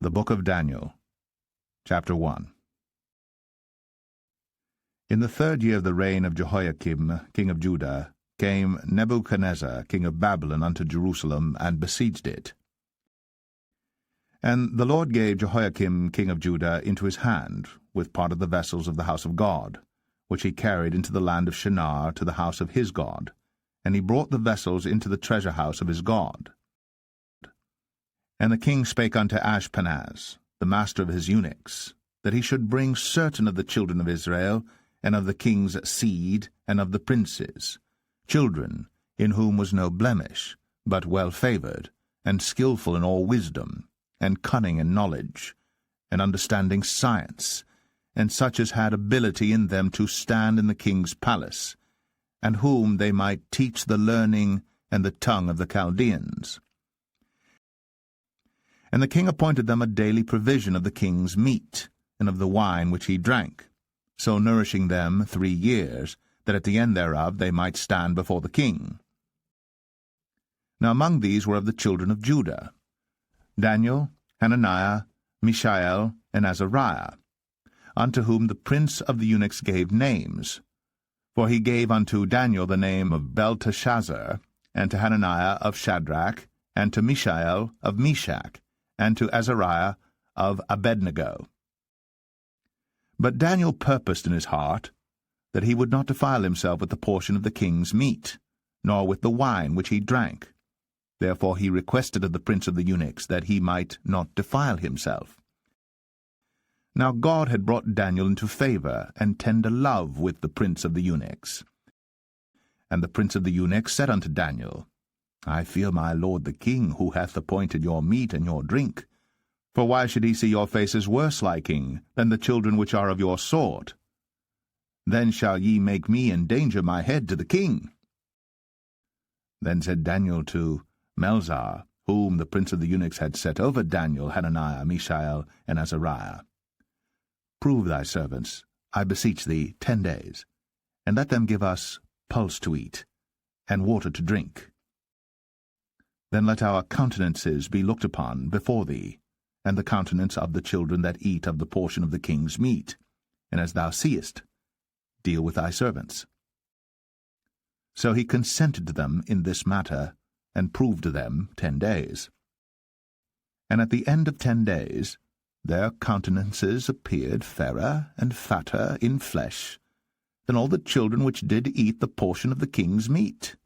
The Book of Daniel, Chapter 1. In the 3rd year of the reign of Jehoiakim, king of Judah, came Nebuchadnezzar, king of Babylon, unto Jerusalem, and besieged it. And the Lord gave Jehoiakim, king of Judah, into his hand, with part of the vessels of the house of God, which he carried into the land of Shinar to the house of his God, and he brought the vessels into the treasure house of his God. And the king spake unto Ashpenaz, the master of his eunuchs, that he should bring certain of the children of Israel, and of the king's seed, and of the princes, children in whom was no blemish, but well-favoured, and skilful in all wisdom, and cunning in knowledge, and understanding science, and such as had ability in them to stand in the king's palace, and whom they might teach the learning and the tongue of the Chaldeans. And the king appointed them a daily provision of the king's meat, and of the wine which he drank, so nourishing them 3 years, that at the end thereof they might stand before the king. Now among these were of the children of Judah, Daniel, Hananiah, Mishael, and Azariah, unto whom the prince of the eunuchs gave names. For he gave unto Daniel the name of Belteshazzar, and to Hananiah of Shadrach, and to Mishael of Meshach, and to Azariah of Abednego. But Daniel purposed in his heart that he would not defile himself with the portion of the king's meat, nor with the wine which he drank. Therefore he requested of the prince of the eunuchs that he might not defile himself. Now God had brought Daniel into favour and tender love with the prince of the eunuchs. And the prince of the eunuchs said unto Daniel, I fear my lord the king, who hath appointed your meat and your drink. For why should he see your faces worse liking than the children which are of your sort? Then shall ye make me endanger my head to the king. Then said Daniel to Melzar, whom the prince of the eunuchs had set over Daniel, Hananiah, Mishael, and Azariah, Prove thy servants, I beseech thee, 10 days, and let them give us pulse to eat, and water to drink. Then let our countenances be looked upon before thee, and the countenance of the children that eat of the portion of the king's meat, and as thou seest, deal with thy servants. So he consented to them in this matter, and proved to them 10 days. And at the end of 10 days, their countenances appeared fairer and fatter in flesh than all the children which did eat the portion of the king's meat.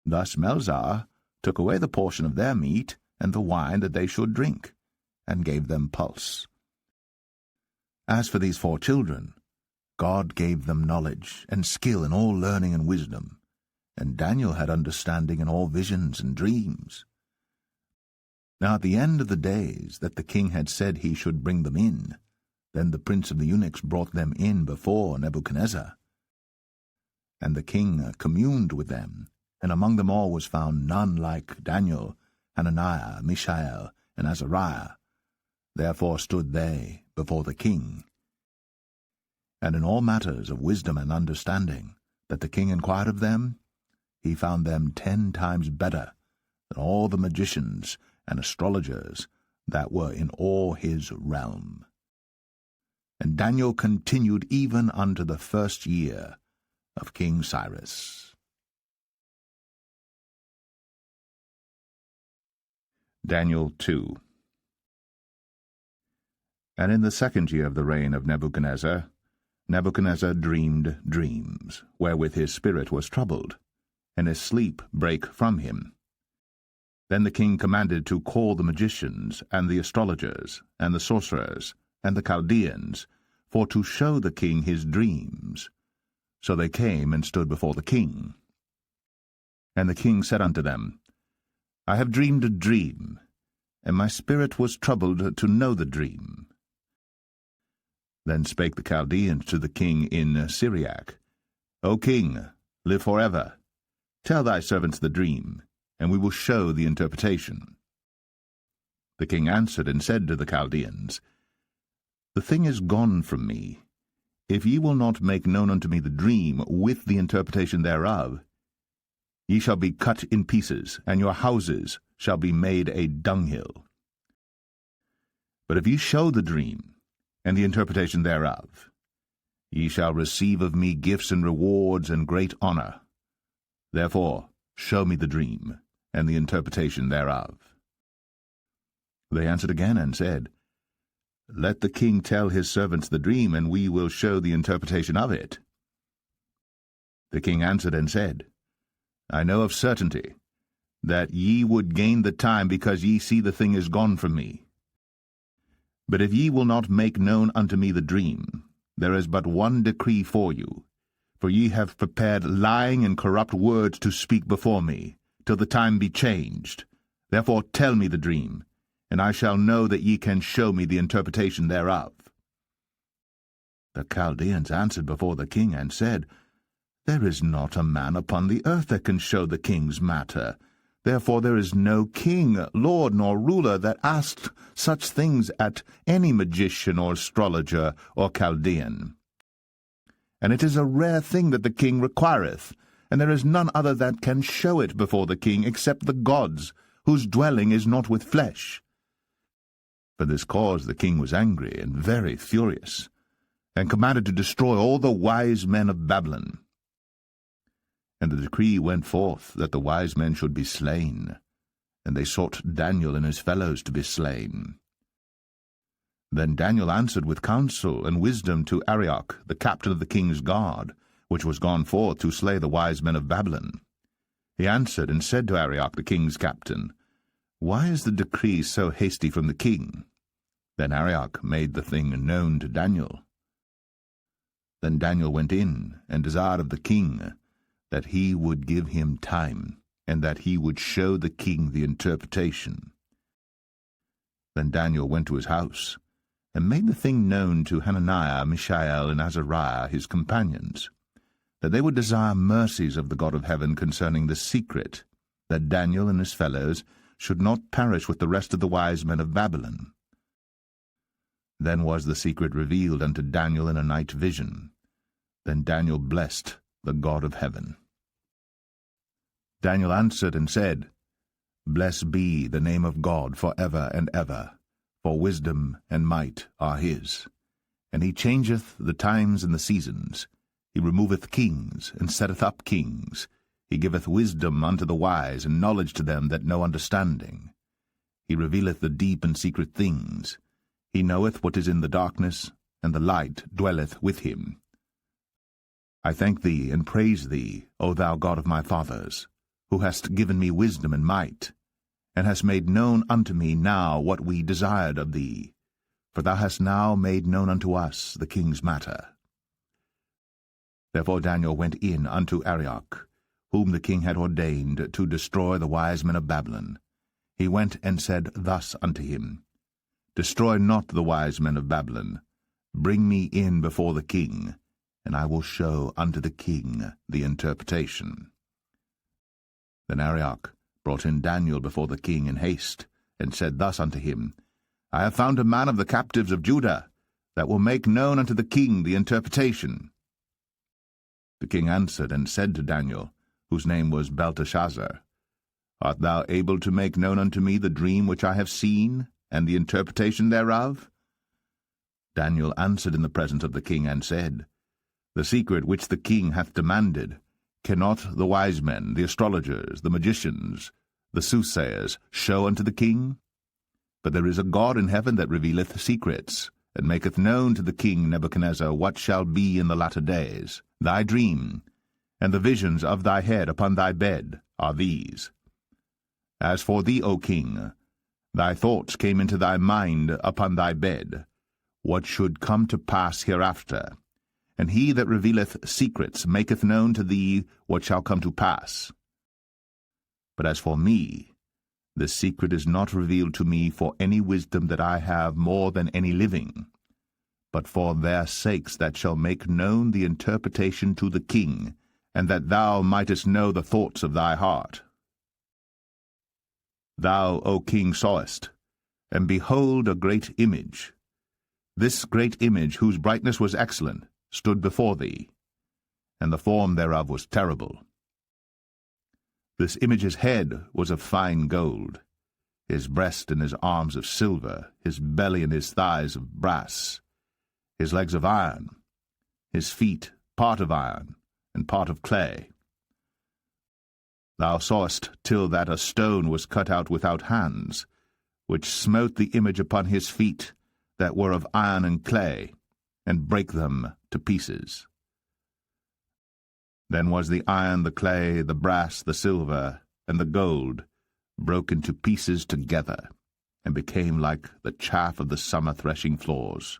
Thus Melzar took away the portion of their meat and the wine that they should drink, and gave them pulse. As for these 4 children, God gave them knowledge and skill in all learning and wisdom, and Daniel had understanding in all visions and dreams. Now at the end of the days that the king had said he should bring them in, then the prince of the eunuchs brought them in before Nebuchadnezzar. And the king communed with them, and among them all was found none like Daniel, Hananiah, Mishael, and Azariah. Therefore stood they before the king. And in all matters of wisdom and understanding that the king inquired of them, he found them 10 times better than all the magicians and astrologers that were in all his realm. And Daniel continued even unto the 1st year of King Cyrus. Daniel 2. And in the 2nd year of the reign of Nebuchadnezzar, Nebuchadnezzar dreamed dreams, wherewith his spirit was troubled, and his sleep brake from him. Then the king commanded to call the magicians, and the astrologers, and the sorcerers, and the Chaldeans, for to show the king his dreams. So they came and stood before the king. And the king said unto them, I have dreamed a dream, and my spirit was troubled to know the dream. Then spake the Chaldeans to the king in Syriac, O king, live forever. Tell thy servants the dream, and we will show the interpretation. The king answered and said to the Chaldeans, The thing is gone from me. If ye will not make known unto me the dream with the interpretation thereof, ye shall be cut in pieces, and your houses shall be made a dunghill. But if ye show the dream, and the interpretation thereof, ye shall receive of me gifts and rewards and great honor. Therefore show me the dream, and the interpretation thereof. They answered again and said, Let the king tell his servants the dream, and we will show the interpretation of it. The king answered and said, I know of certainty that ye would gain the time, because ye see the thing is gone from me. But if ye will not make known unto me the dream, there is but one decree for you, for ye have prepared lying and corrupt words to speak before me, till the time be changed. Therefore tell me the dream, and I shall know that ye can show me the interpretation thereof. The Chaldeans answered before the king and said, There is not a man upon the earth that can show the king's matter. Therefore there is no king, lord, nor ruler that asked such things at any magician or astrologer or Chaldean. And it is a rare thing that the king requireth, and there is none other that can show it before the king except the gods, whose dwelling is not with flesh. For this cause the king was angry and very furious, and commanded to destroy all the wise men of Babylon. And the decree went forth that the wise men should be slain, and they sought Daniel and his fellows to be slain. Then Daniel answered with counsel and wisdom to Arioch, the captain of the king's guard, which was gone forth to slay the wise men of Babylon. He answered and said to Arioch, the king's captain, Why is the decree so hasty from the king? Then Arioch made the thing known to Daniel. Then Daniel went in and desired of the king that he would give him time, and that he would show the king the interpretation. Then Daniel went to his house, and made the thing known to Hananiah, Mishael, and Azariah, his companions, that they would desire mercies of the God of heaven concerning the secret, that Daniel and his fellows should not perish with the rest of the wise men of Babylon. Then was the secret revealed unto Daniel in a night vision. Then Daniel blessed the God of heaven. Daniel answered and said, Blessed be the name of God for ever and ever, for wisdom and might are his. And he changeth the times and the seasons. He removeth kings, and setteth up kings. He giveth wisdom unto the wise, and knowledge to them that know understanding. He revealeth the deep and secret things. He knoweth what is in the darkness, and the light dwelleth with him. I thank thee and praise thee, O thou God of my fathers, who hast given me wisdom and might, and hast made known unto me now what we desired of thee, for thou hast now made known unto us the king's matter. Therefore Daniel went in unto Arioch, whom the king had ordained to destroy the wise men of Babylon. He went and said thus unto him, Destroy not the wise men of Babylon. Bring me in before the king, and I will show unto the king the interpretation. Then Arioch brought in Daniel before the king in haste, and said thus unto him, I have found a man of the captives of Judah, that will make known unto the king the interpretation. The king answered and said to Daniel, whose name was Belteshazzar, Art thou able to make known unto me the dream which I have seen, and the interpretation thereof? Daniel answered in the presence of the king, and said, The secret which the king hath demanded, cannot the wise men, the astrologers, the magicians, the soothsayers, show unto the king? But there is a God in heaven that revealeth secrets, and maketh known to the king Nebuchadnezzar what shall be in the latter days. Thy dream, and the visions of thy head upon thy bed, are these. As for thee, O king, thy thoughts came into thy mind upon thy bed, what should come to pass hereafter. And he that revealeth secrets maketh known to thee what shall come to pass. But as for me, this secret is not revealed to me for any wisdom that I have more than any living, but for their sakes that shall make known the interpretation to the king, and that thou mightest know the thoughts of thy heart. Thou, O king, sawest, and behold a great image. This great image, whose brightness was excellent, stood before thee, and the form thereof was terrible. This image's head was of fine gold, his breast and his arms of silver, his belly and his thighs of brass, his legs of iron, his feet part of iron and part of clay. Thou sawest till that a stone was cut out without hands, which smote the image upon his feet that were of iron and clay, and brake them to pieces. Then was the iron, the clay, the brass, the silver, and the gold broken to pieces together, and became like the chaff of the summer threshing floors,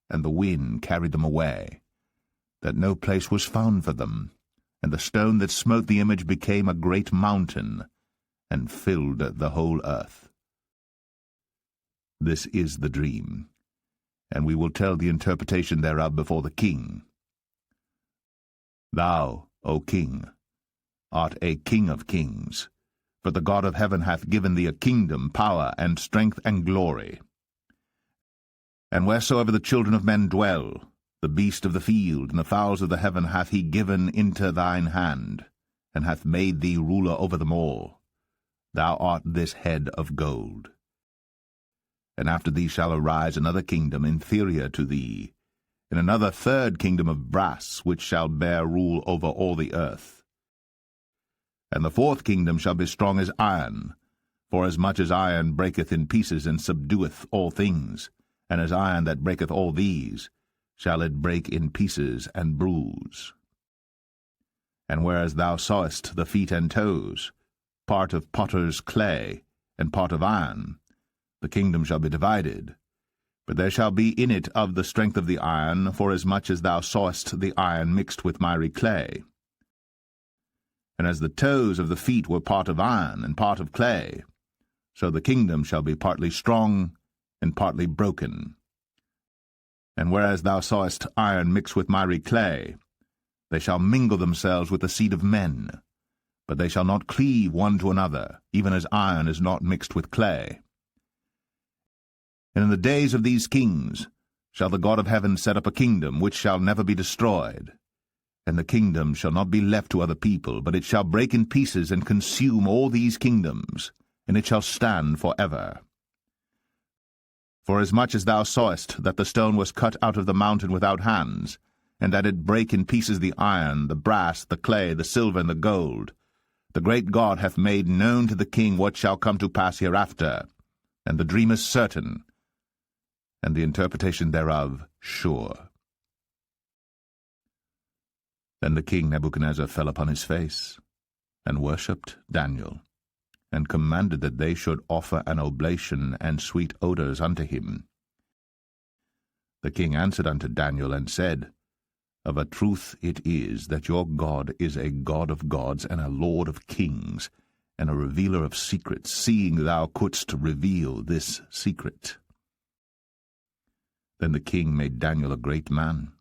and the wind carried them away, that no place was found for them, and the stone that smote the image became a great mountain, and filled the whole earth. This is the dream, and we will tell the interpretation thereof before the king. Thou, O king, art a king of kings, for the God of heaven hath given thee a kingdom, power, and strength, and glory. And wheresoever the children of men dwell, the beast of the field and the fowls of the heaven hath he given into thine hand, and hath made thee ruler over them all. Thou art this head of gold. And after thee shall arise another kingdom inferior to thee, and another third kingdom of brass, which shall bear rule over all the earth. And the fourth kingdom shall be strong as iron, forasmuch as iron breaketh in pieces and subdueth all things, and as iron that breaketh all these, shall it break in pieces and bruise. And whereas thou sawest the feet and toes, part of potter's clay, and part of iron, the kingdom shall be divided, but there shall be in it of the strength of the iron, forasmuch as thou sawest the iron mixed with miry clay. And as the toes of the feet were part of iron and part of clay, so the kingdom shall be partly strong and partly broken. And whereas thou sawest iron mixed with miry clay, they shall mingle themselves with the seed of men, but they shall not cleave one to another, even as iron is not mixed with clay. And in the days of these kings shall the God of heaven set up a kingdom which shall never be destroyed, and the kingdom shall not be left to other people, but it shall break in pieces and consume all these kingdoms, and it shall stand for ever. Forasmuch as thou sawest that the stone was cut out of the mountain without hands, and that it brake in pieces the iron, the brass, the clay, the silver, and the gold, the great God hath made known to the king what shall come to pass hereafter, and the dream is certain, and the interpretation thereof sure. Then the king Nebuchadnezzar fell upon his face, and worshipped Daniel, and commanded that they should offer an oblation and sweet odours unto him. The king answered unto Daniel, and said, Of a truth it is that your God is a God of gods, and a Lord of kings, and a revealer of secrets, seeing thou couldst reveal this secret. Then the king made Daniel a great man,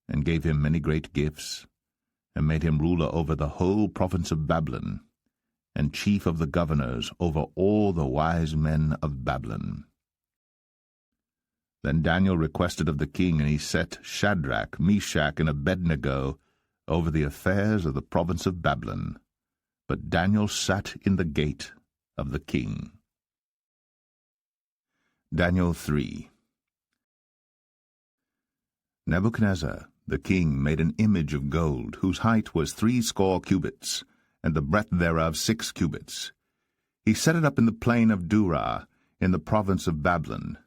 and gave him many great gifts, and made him ruler over the whole province of Babylon, and chief of the governors over all the wise men of Babylon. Then Daniel requested of the king, and he set Shadrach, Meshach, and Abednego over the affairs of the province of Babylon. But Daniel sat in the gate of the king. Daniel 3. Nebuchadnezzar the king made an image of gold, whose height was 60 cubits, and the breadth thereof 6 cubits. He set it up in the plain of Dura, in the province of Babylon.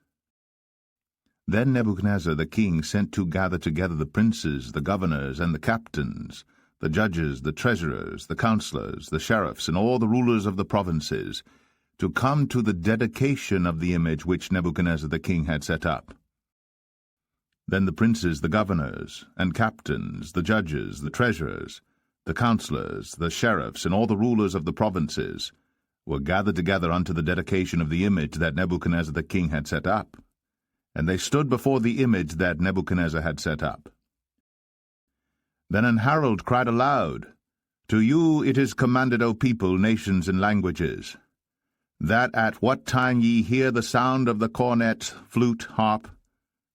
Then Nebuchadnezzar the king sent to gather together the princes, the governors, and the captains, the judges, the treasurers, the counselors, the sheriffs, and all the rulers of the provinces, to come to the dedication of the image which Nebuchadnezzar the king had set up. Then the princes, the governors, and captains, the judges, the treasurers, the counselors, the sheriffs, and all the rulers of the provinces were gathered together unto the dedication of the image that Nebuchadnezzar the king had set up. And they stood before the image that Nebuchadnezzar had set up. Then an herald cried aloud, To you it is commanded, O people, nations, and languages, that at what time ye hear the sound of the cornet, flute, harp,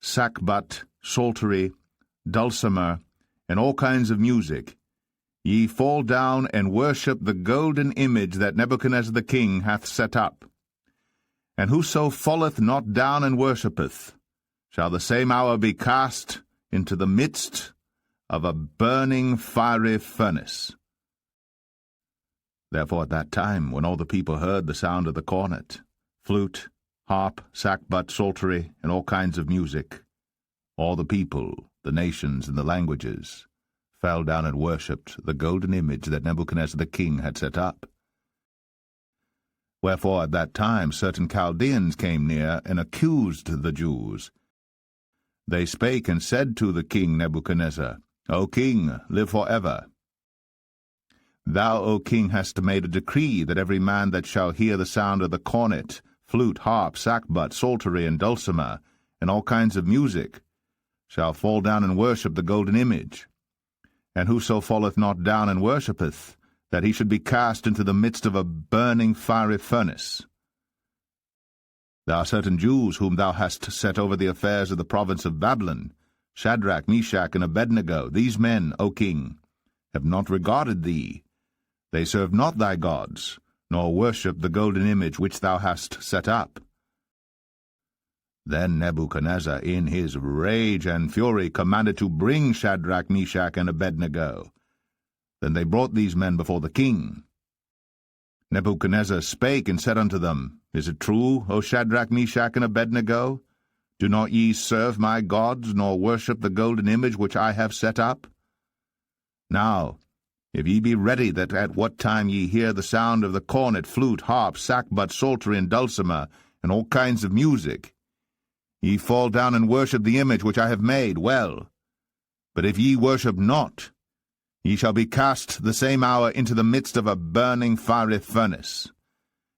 sackbut, psaltery, dulcimer, and all kinds of music, ye fall down and worship the golden image that Nebuchadnezzar the king hath set up, And whoso falleth not down and worshippeth, shall the same hour be cast into the midst of a burning fiery furnace. Therefore at that time, when all the people heard the sound of the cornet, flute, harp, sackbut, psaltery, and all kinds of music, all the people, the nations, and the languages, fell down and worshipped the golden image that Nebuchadnezzar the king had set up. Wherefore at that time certain Chaldeans came near and accused the Jews. They spake and said to the king Nebuchadnezzar, O king, live for ever. Thou, O king, hast made a decree that every man that shall hear the sound of the cornet, flute, harp, sackbut, psaltery, and dulcimer, and all kinds of music, shall fall down and worship the golden image. And whoso falleth not down and worshippeth, that he should be cast into the midst of a burning fiery furnace. There are certain Jews whom thou hast set over the affairs of the province of Babylon, Shadrach, Meshach, and Abednego. These men, O king, have not regarded thee. They serve not thy gods, nor worship the golden image which thou hast set up. Then Nebuchadnezzar, in his rage and fury, commanded to bring Shadrach, Meshach, and Abednego. Then they brought these men before the king. Nebuchadnezzar spake and said unto them, Is it true, O Shadrach, Meshach, and Abednego? Do not ye serve my gods, nor worship the golden image which I have set up? Now, if ye be ready that at what time ye hear the sound of the cornet, flute, harp, sackbut, psaltery, and dulcimer, and all kinds of music, ye fall down and worship the image which I have made, well. But if ye worship not, ye shall be cast the same hour into the midst of a burning fiery furnace.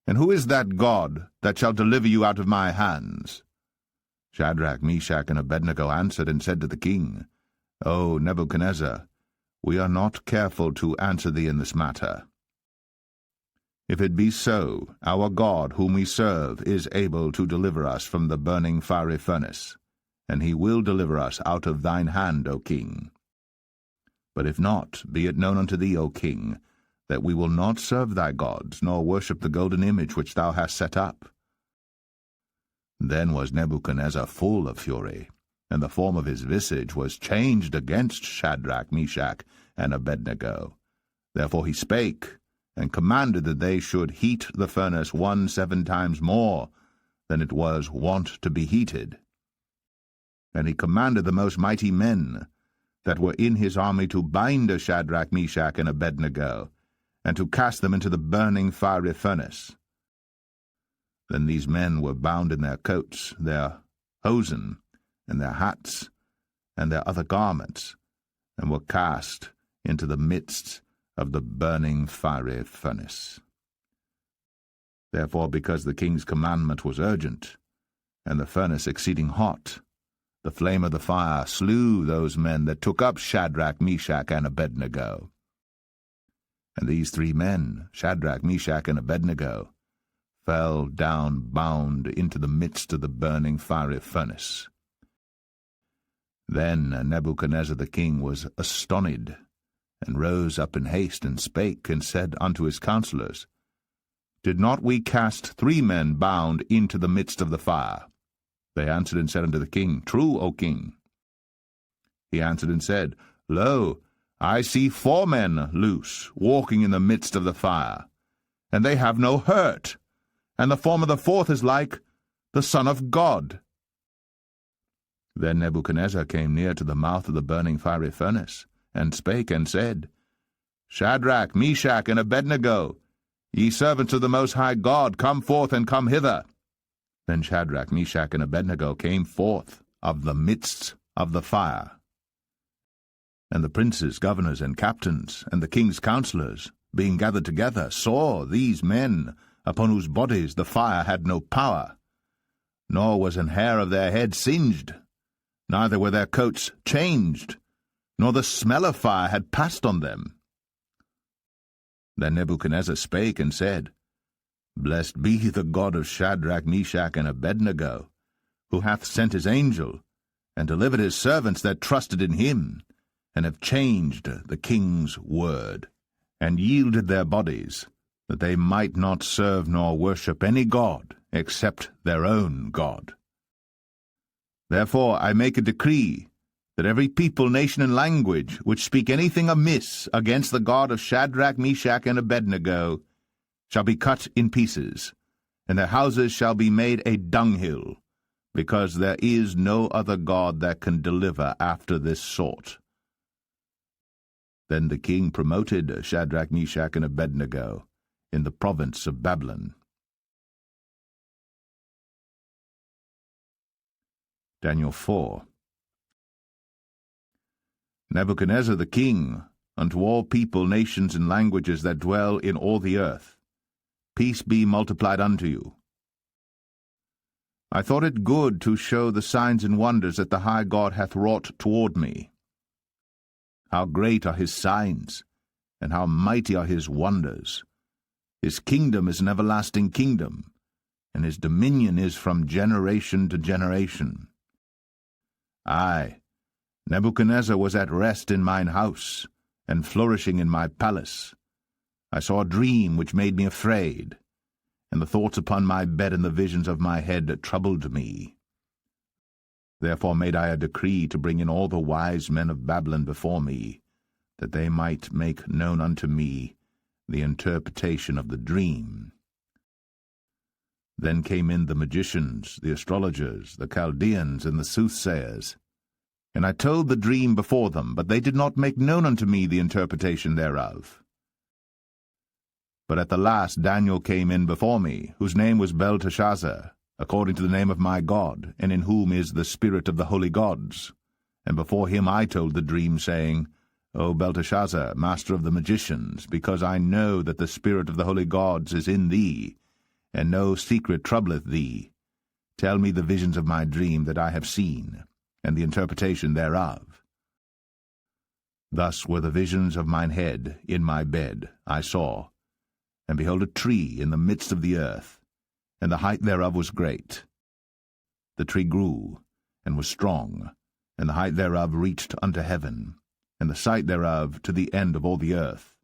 And who is that God that shall deliver you out of my hands? Shadrach, Meshach, and Abednego answered and said to the king, O Nebuchadnezzar, we are not careful to answer thee in this matter. If it be so, our God whom we serve is able to deliver us from the burning fiery furnace, and he will deliver us out of thine hand, O king. But if not, be it known unto thee, O king, that we will not serve thy gods, nor worship the golden image which thou hast set up. Then was Nebuchadnezzar full of fury, and the form of his visage was changed against Shadrach, Meshach, and Abednego. Therefore he spake, and commanded that they should heat the furnace 17 times more than it was wont to be heated. And he commanded the most mighty men that were in his army to bind Shadrach, Meshach, and Abednego, and to cast them into the burning fiery furnace. Then these men were bound in their coats, their hosen, and their hats, and their other garments, and were cast into the midst of the burning fiery furnace. Therefore, because the king's commandment was urgent, and the furnace exceeding hot, the flame of the fire slew those men that took up Shadrach, Meshach, and Abednego. And these 3 men, Shadrach, Meshach, and Abednego, fell down bound into the midst of the burning fiery furnace. Then Nebuchadnezzar the king was astonished, and rose up in haste, and spake, and said unto his counselors, Did not we cast 3 men bound into the midst of the fire? They answered and said unto the king, True, O king. He answered and said, Lo, I see 4 men loose, walking in the midst of the fire, and they have no hurt, and the form of the 4th is like the Son of God. Then Nebuchadnezzar came near to the mouth of the burning fiery furnace, and spake and said, Shadrach, Meshach, and Abednego, ye servants of the Most High God, come forth and come hither. Then Shadrach, Meshach, and Abednego came forth of the midst of the fire. And the princes, governors, and captains, and the king's counselors, being gathered together, saw these men, upon whose bodies the fire had no power, nor was an hair of their head singed, neither were their coats changed, nor the smell of fire had passed on them. Then Nebuchadnezzar spake and said, Blessed be the God of Shadrach, Meshach, and Abednego, who hath sent his angel, and delivered his servants that trusted in him, and have changed the king's word, and yielded their bodies, that they might not serve nor worship any god except their own God. Therefore I make a decree that every people, nation, and language which speak anything amiss against the God of Shadrach, Meshach, and Abednego shall be cut in pieces, and their houses shall be made a dunghill, because there is no other God that can deliver after this sort. Then the king promoted Shadrach, Meshach, and Abednego in the province of Babylon. Daniel 4. Nebuchadnezzar the king, unto all people, nations, and languages that dwell in all the earth, peace be multiplied unto you. I thought it good to show the signs and wonders that the high God hath wrought toward me. How great are his signs, and how mighty are his wonders! His kingdom is an everlasting kingdom, and his dominion is from generation to generation. I, Nebuchadnezzar, was at rest in mine house, and flourishing in my palace. I saw a dream which made me afraid, and the thoughts upon my bed and the visions of my head troubled me. Therefore made I a decree to bring in all the wise men of Babylon before me, that they might make known unto me the interpretation of the dream. Then came in the magicians, the astrologers, the Chaldeans, and the soothsayers. And I told the dream before them, but they did not make known unto me the interpretation thereof. But at the last Daniel came in before me, whose name was Belteshazzar, according to the name of my God, and in whom is the spirit of the holy gods. And before him I told the dream, saying, O Belteshazzar, master of the magicians, because I know that the spirit of the holy gods is in thee, and no secret troubleth thee, tell me the visions of my dream that I have seen, and the interpretation thereof. Thus were the visions of mine head in my bed, I saw, and behold a tree in the midst of the earth, and the height thereof was great. The tree grew, and was strong, and the height thereof reached unto heaven, and the sight thereof to the end of all the earth.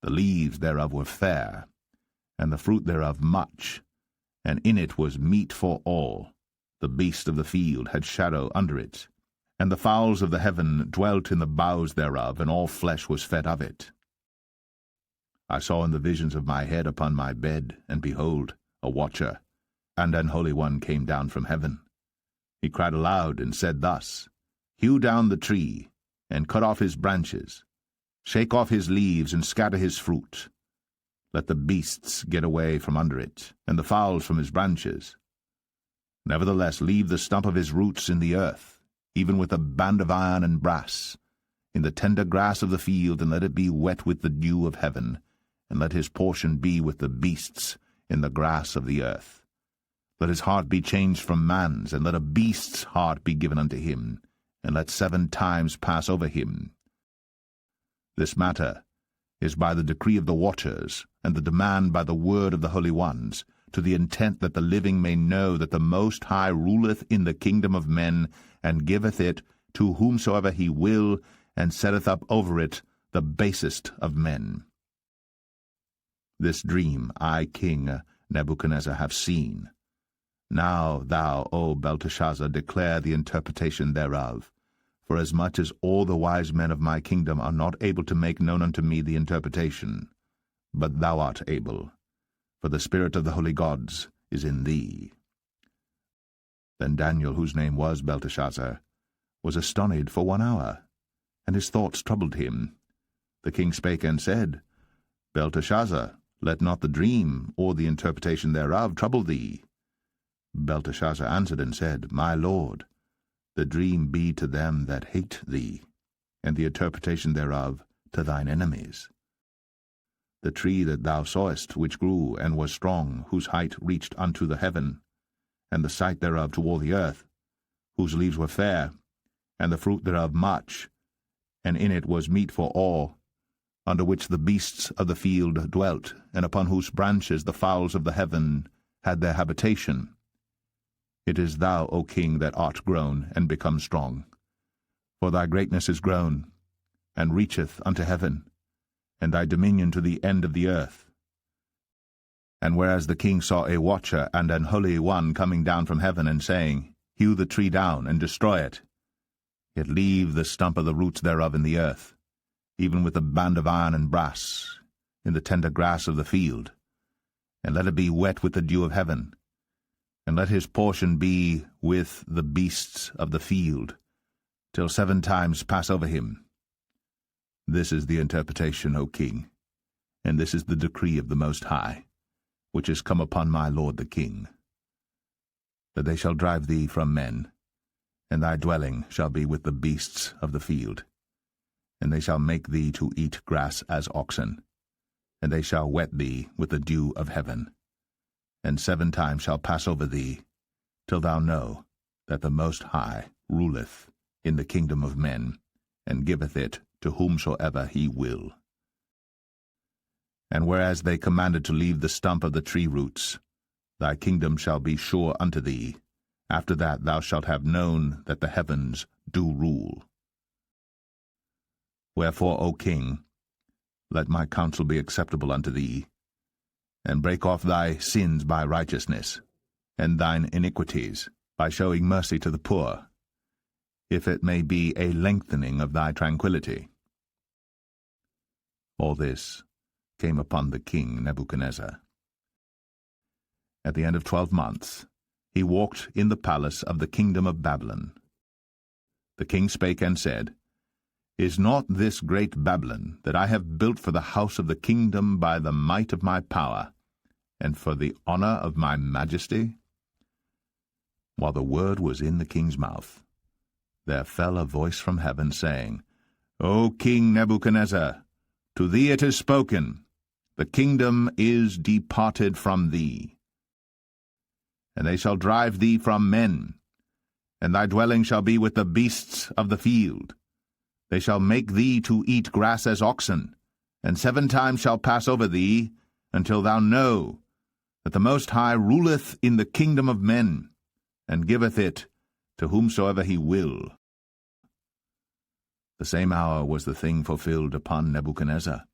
The leaves thereof were fair, and the fruit thereof much, and in it was meat for all. The beast of the field had shadow under it, and the fowls of the heaven dwelt in the boughs thereof, and all flesh was fed of it. I saw in the visions of my head upon my bed, and behold, a watcher, and an holy one came down from heaven. He cried aloud, and said thus, Hew down the tree, and cut off his branches, shake off his leaves, and scatter his fruit. Let the beasts get away from under it, and the fowls from his branches. Nevertheless leave the stump of his roots in the earth, even with a band of iron and brass, in the tender grass of the field, and let it be wet with the dew of heaven, and let his portion be with the beasts in the grass of the earth. Let his heart be changed from man's, and let a beast's heart be given unto him, and let 7 times pass over him. This matter is by the decree of the watchers, and the demand by the word of the holy ones, to the intent that the living may know that the Most High ruleth in the kingdom of men, and giveth it to whomsoever he will, and setteth up over it the basest of men. This dream I, King Nebuchadnezzar, have seen. Now thou, O Belteshazzar, declare the interpretation thereof, forasmuch as all the wise men of my kingdom are not able to make known unto me the interpretation. But thou art able, for the spirit of the holy gods is in thee. Then Daniel, whose name was Belteshazzar, was astonied for 1 hour, and his thoughts troubled him. The king spake and said, Belteshazzar, let not the dream or the interpretation thereof trouble thee. Belteshazzar answered and said, My lord, the dream be to them that hate thee, and the interpretation thereof to thine enemies. The tree that thou sawest, which grew and was strong, whose height reached unto the heaven, and the sight thereof to all the earth, whose leaves were fair, and the fruit thereof much, and in it was meat for all, under which the beasts of the field dwelt, and upon whose branches the fowls of the heaven had their habitation. It is thou, O king, that art grown and become strong. For thy greatness is grown, and reacheth unto heaven, and thy dominion to the end of the earth. And whereas the king saw a watcher and an holy one coming down from heaven, and saying, Hew the tree down, and destroy it, yet leave the stump of the roots thereof in the earth, even with a band of iron and brass, in the tender grass of the field, and let it be wet with the dew of heaven, and let his portion be with the beasts of the field, till 7 times pass over him. This is the interpretation, O king, and this is the decree of the Most High, which is come upon my lord the king, that they shall drive thee from men, and thy dwelling shall be with the beasts of the field, and they shall make thee to eat grass as oxen, and they shall wet thee with the dew of heaven, and 7 times shall pass over thee, till thou know that the Most High ruleth in the kingdom of men, and giveth it to whomsoever he will. And whereas they commanded to leave the stump of the tree roots, thy kingdom shall be sure unto thee. After that thou shalt have known that the heavens do rule. Wherefore, O king, let my counsel be acceptable unto thee, and break off thy sins by righteousness, and thine iniquities by showing mercy to the poor, if it may be a lengthening of thy tranquillity. All this came upon the king Nebuchadnezzar. At the end of 12 months, he walked in the palace of the kingdom of Babylon. The king spake and said, Is not this great Babylon, that I have built for the house of the kingdom by the might of my power, and for the honor of my majesty? While the word was in the king's mouth, there fell a voice from heaven, saying, O King Nebuchadnezzar, to thee it is spoken, the kingdom is departed from thee. And they shall drive thee from men, and thy dwelling shall be with the beasts of the field. They shall make thee to eat grass as oxen, and 7 times shall pass over thee, until thou know that the Most High ruleth in the kingdom of men, and giveth it to whomsoever he will. The same hour was the thing fulfilled upon Nebuchadnezzar,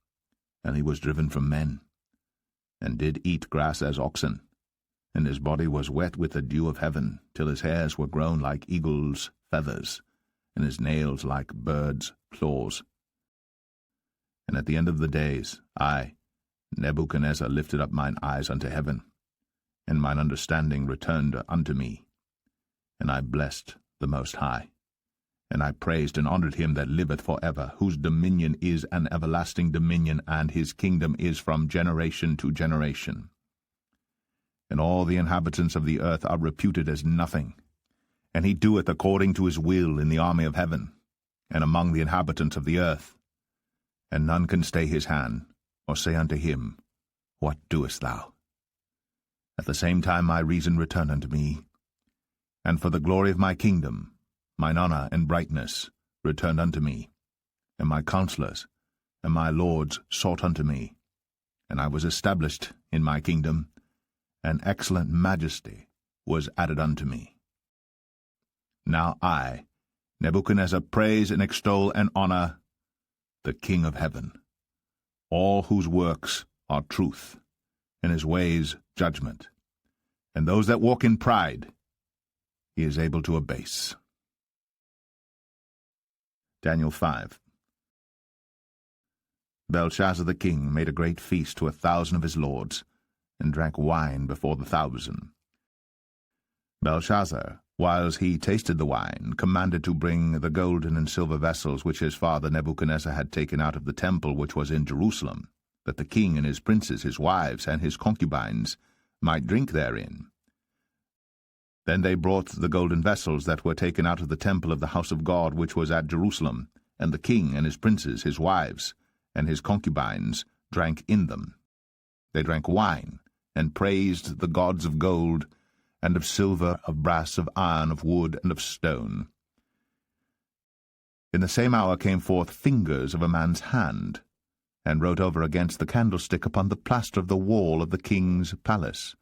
and he was driven from men, and did eat grass as oxen, and his body was wet with the dew of heaven, till his hairs were grown like eagle's feathers, and his nails like birds' claws. And at the end of the days, I, Nebuchadnezzar, lifted up mine eyes unto heaven, and mine understanding returned unto me, and I blessed the Most High. And I praised and honored him that liveth for ever, whose dominion is an everlasting dominion, and his kingdom is from generation to generation. And all the inhabitants of the earth are reputed as nothing, and he doeth according to his will in the army of heaven, and among the inhabitants of the earth. And none can stay his hand, or say unto him, What doest thou? At the same time my reason returned unto me, and for the glory of my kingdom, mine honor and brightness returned unto me, and my counselors and my lords sought unto me, and I was established in my kingdom, and excellent majesty was added unto me. Now I, Nebuchadnezzar, praise and extol and honor the King of heaven, all whose works are truth, and his ways judgment, and those that walk in pride he is able to abase. Daniel 5. Belshazzar the king made a great feast to 1,000 of his lords, and drank wine before the 1,000. Belshazzar, whiles he tasted the wine, commanded to bring the golden and silver vessels which his father Nebuchadnezzar had taken out of the temple which was in Jerusalem, that the king and his princes, his wives, and his concubines might drink therein. Then they brought the golden vessels that were taken out of the temple of the house of God which was at Jerusalem, and the king and his princes, his wives, and his concubines drank in them. They drank wine, and praised the gods of gold, and of silver, of brass, of iron, of wood, and of stone. In the same hour came forth fingers of a man's hand, and wrote over against the candlestick upon the plaster of the wall of the king's palace.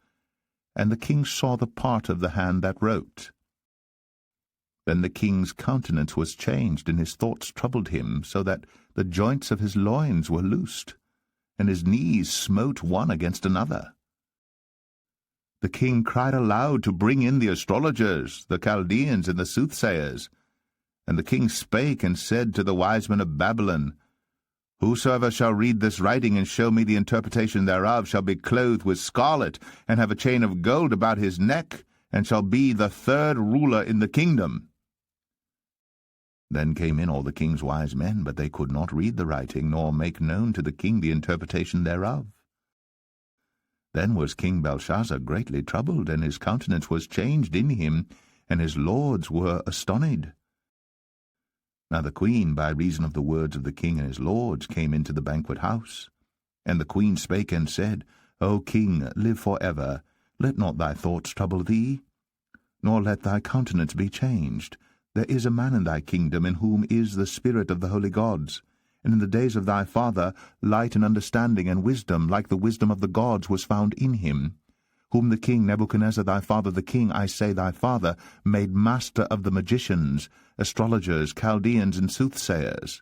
And the king saw the part of the hand that wrote. Then the king's countenance was changed, and his thoughts troubled him, so that the joints of his loins were loosed, and his knees smote one against another. the king cried aloud to bring in the astrologers, the Chaldeans, and the soothsayers. And the king spake and said to the wise men of Babylon, Whosoever shall read this writing and show me the interpretation thereof shall be clothed with scarlet, and have a chain of gold about his neck, and shall be the third ruler in the kingdom. Then came in all the king's wise men, but they could not read the writing, nor make known to the king the interpretation thereof. Then was King Belshazzar greatly troubled, and his countenance was changed in him, and his lords were astonished. Now the queen, by reason of the words of the king and his lords, came into the banquet house. And the queen spake and said, O king, live for ever. Let not thy thoughts trouble thee, nor let thy countenance be changed. There is a man in thy kingdom in whom is the spirit of the holy gods. And in the days of thy father light and understanding and wisdom, like the wisdom of the gods, was found in him, whom the king Nebuchadnezzar thy father, the king, I say thy father, made master of the magicians, astrologers, Chaldeans, and soothsayers.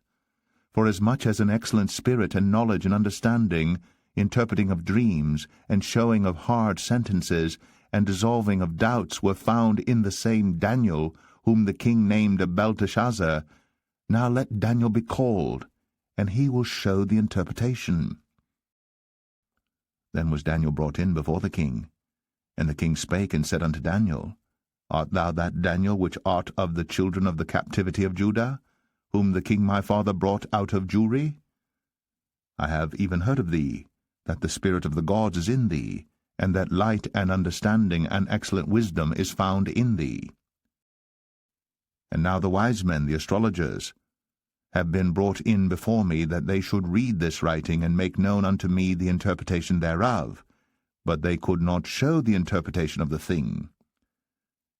For as much as an excellent spirit and knowledge and understanding, interpreting of dreams, and showing of hard sentences, and dissolving of doubts were found in the same Daniel, whom the king named Belteshazzar, now let Daniel be called, and he will show the interpretation. Then was Daniel brought in before the king. And the king spake and said unto Daniel, Art thou that Daniel which art of the children of the captivity of Judah, whom the king my father brought out of Jewry? I have even heard of thee, that the spirit of the gods is in thee, and that light and understanding and excellent wisdom is found in thee. And now the wise men, the astrologers, have been brought in before me, that they should read this writing, and make known unto me the interpretation thereof. But they could not show the interpretation of the thing.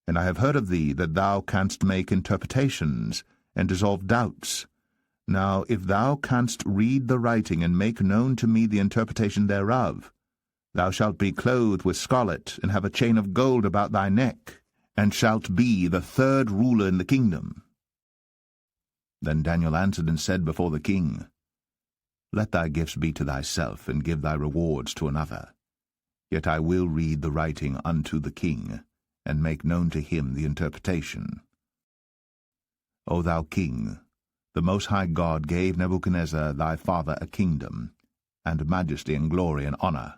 And I have heard of thee, that thou canst make interpretations, and dissolve doubts. Now if thou canst read the writing, and make known to me the interpretation thereof, thou shalt be clothed with scarlet, and have a chain of gold about thy neck, and shalt be the third ruler in the kingdom. Then Daniel answered and said before the king, Let thy gifts be to thyself, and give thy rewards to another. Yet I will read the writing unto the king, and make known to him the interpretation. O thou king, the Most High God gave Nebuchadnezzar thy father a kingdom, and majesty, and glory, and honor.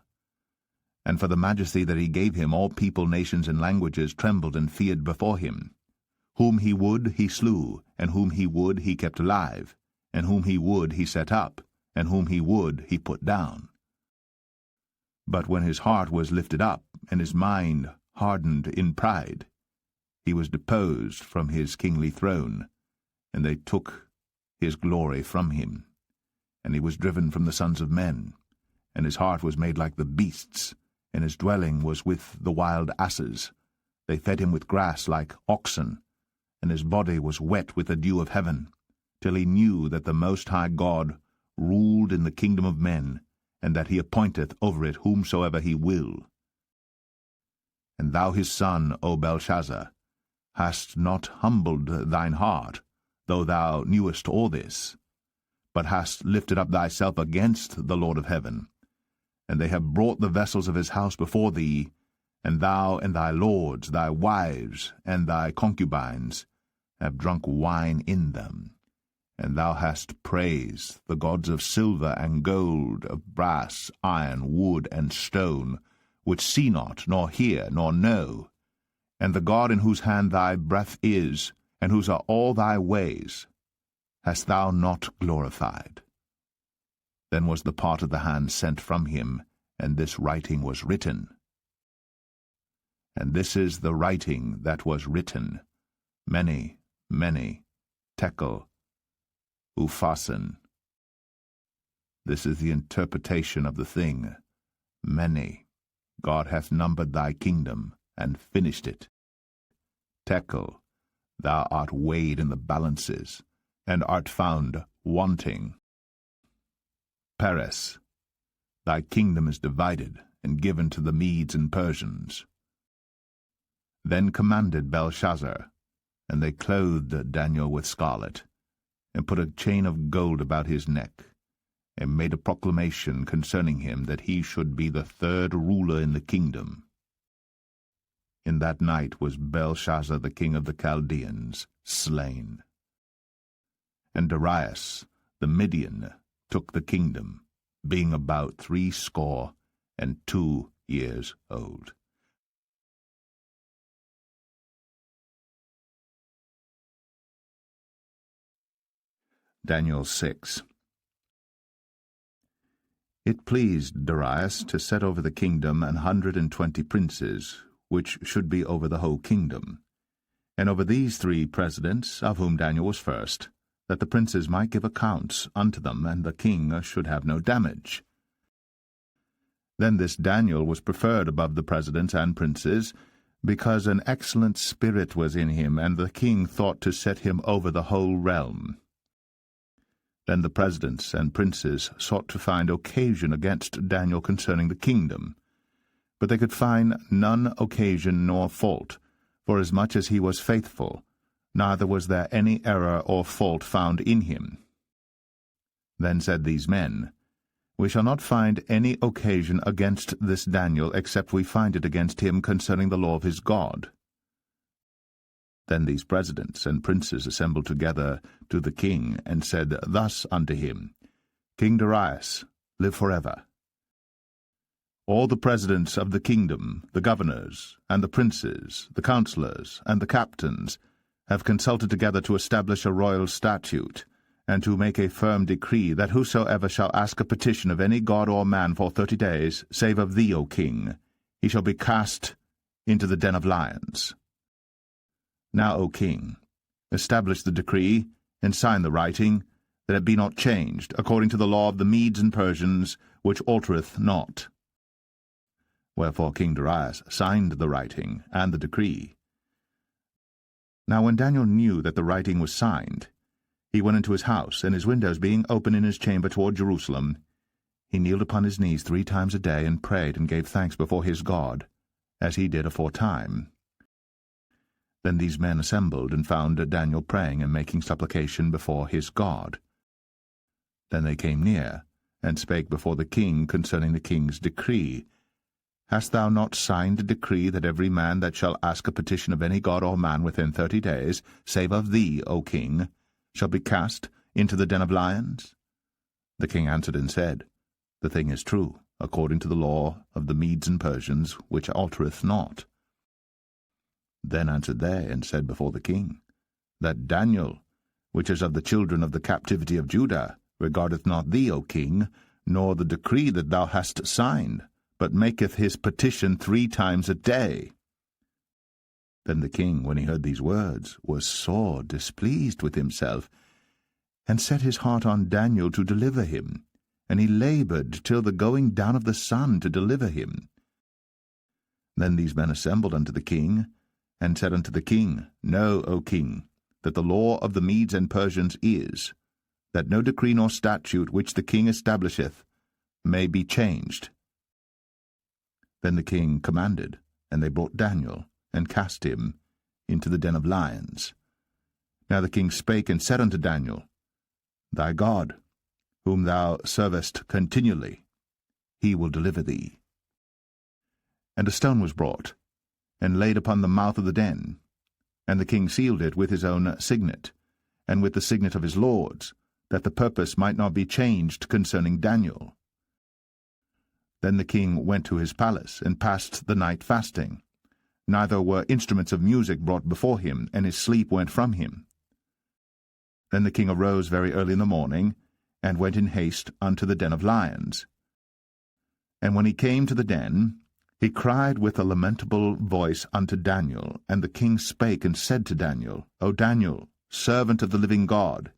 And for the majesty that he gave him, all people, nations, and languages trembled and feared before him. Whom he would he slew, and whom he would he kept alive, and whom he would he set up, and whom he would he put down. But when his heart was lifted up, and his mind hardened in pride, he was deposed from his kingly throne, and they took his glory from him. And he was driven from the sons of men, and his heart was made like the beasts, and his dwelling was with the wild asses. They fed him with grass like oxen, and his body was wet with the dew of heaven, till he knew that the Most High God ruled in the kingdom of men, and that he appointeth over it whomsoever he will. And thou his son, O Belshazzar, hast not humbled thine heart, though thou knewest all this, but hast lifted up thyself against the Lord of heaven. And they have brought the vessels of his house before thee, and thou and thy lords, thy wives, and thy concubines have drunk wine in them. And thou hast praised the gods of silver and gold, of brass, iron, wood, and stone, which see not, nor hear, nor know, and the God in whose hand thy breath is, and whose are all thy ways, hast thou not glorified. Then was the part of the hand sent from him, and this writing was written. And this is the writing that was written, Mene, Mene, Tekel, Upharsin. This is the interpretation of the thing. Mene, God hath numbered thy kingdom, and finished it. Tekel, thou art weighed in the balances, and art found wanting. Peres, thy kingdom is divided, and given to the Medes and Persians. Then commanded Belshazzar, and they clothed Daniel with scarlet, and put a chain of gold about his neck, and made a proclamation concerning him that he should be the third ruler in the kingdom. In that night was Belshazzar the king of the Chaldeans slain. And Darius the Median took the kingdom, being about 62 years old. Daniel 6. It pleased Darius to set over the kingdom 120 princes, which should be over the whole kingdom, and over these 3 presidents, of whom Daniel was first, that the princes might give accounts unto them, and the king should have no damage. Then this Daniel was preferred above the presidents and princes, because an excellent spirit was in him, and the king thought to set him over the whole realm. Then the presidents and princes sought to find occasion against Daniel concerning the kingdom, but they could find none occasion nor fault, forasmuch as he was faithful, neither was there any error or fault found in him. Then said these men, We shall not find any occasion against this Daniel, except we find it against him concerning the law of his God. Then these presidents and princes assembled together to the king, and said thus unto him, King Darius, live forever. All the presidents of the kingdom, the governors, and the princes, the counselors, and the captains, have consulted together to establish a royal statute, and to make a firm decree, that whosoever shall ask a petition of any god or man for 30 days, save of thee, O king, he shall be cast into the den of lions. Now, O king, establish the decree, and sign the writing, that it be not changed, according to the law of the Medes and Persians, which altereth not. Wherefore King Darius signed the writing and the decree. Now when Daniel knew that the writing was signed, he went into his house, and his windows being open in his chamber toward Jerusalem, he kneeled upon his knees 3 times a day, and prayed and gave thanks before his God, as he did aforetime. Then these men assembled, and found Daniel praying and making supplication before his God. Then they came near, and spake before the king concerning the king's decree. Hast thou not signed a decree that every man that shall ask a petition of any god or man within 30 days, save of thee, O king, shall be cast into the den of lions? The king answered and said, The thing is true, according to the law of the Medes and Persians, which altereth not. Then answered they, and said before the king, That Daniel, which is of the children of the captivity of Judah, regardeth not thee, O king, nor the decree that thou hast signed, but maketh his petition 3 times a day. Then the king, when he heard these words, was sore displeased with himself, and set his heart on Daniel to deliver him, and he laboured till the going down of the sun to deliver him. Then these men assembled unto the king, and said unto the king, Know, O king, that the law of the Medes and Persians is, that no decree nor statute which the king establisheth may be changed. Then the king commanded, and they brought Daniel, and cast him into the den of lions. Now the king spake and said unto Daniel, Thy God, whom thou servest continually, he will deliver thee. And a stone was brought, and laid upon the mouth of the den, and the king sealed it with his own signet, and with the signet of his lords, that the purpose might not be changed concerning Daniel. Then the king went to his palace, and passed the night fasting. Neither were instruments of music brought before him, and his sleep went from him. Then the king arose very early in the morning, and went in haste unto the den of lions. And when he came to the den, he cried with a lamentable voice unto Daniel, and the king spake and said to Daniel, O Daniel, servant of the living God,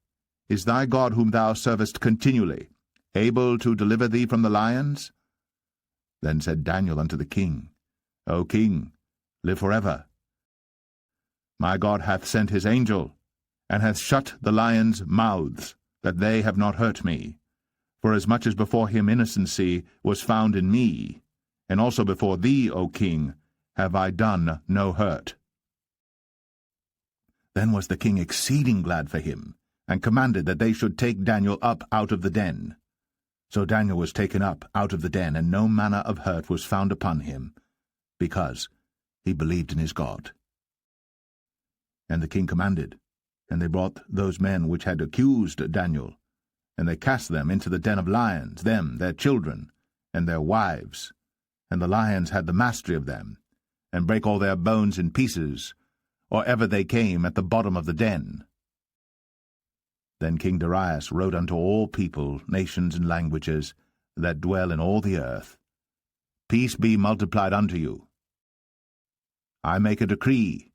is thy God whom thou servest continually able to deliver thee from the lions? Then said Daniel unto the king, O king, live forever. My God hath sent his angel, and hath shut the lions' mouths, that they have not hurt me. Forasmuch as before him innocency was found in me, and also before thee, O king, have I done no hurt. Then was the king exceeding glad for him, and commanded that they should take Daniel up out of the den. So Daniel was taken up out of the den, and no manner of hurt was found upon him, because he believed in his God. And the king commanded, and they brought those men which had accused Daniel, and they cast them into the den of lions, them, their children, and their wives. And the lions had the mastery of them, and brake all their bones in pieces, or ever they came at the bottom of the den. Then King Darius wrote unto all people, nations, and languages, that dwell in all the earth, Peace be multiplied unto you. I make a decree,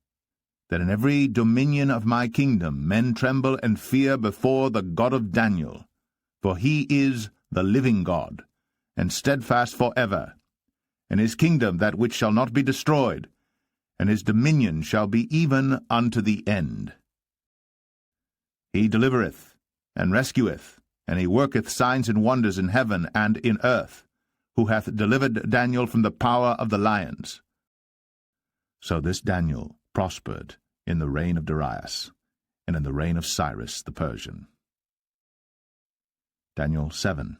that in every dominion of my kingdom men tremble and fear before the God of Daniel, for he is the living God, and steadfast for ever, and his kingdom that which shall not be destroyed, and his dominion shall be even unto the end. He delivereth, and rescueth, and he worketh signs and wonders in heaven and in earth, who hath delivered Daniel from the power of the lions. So this Daniel prospered in the reign of Darius, and in the reign of Cyrus the Persian. Daniel 7.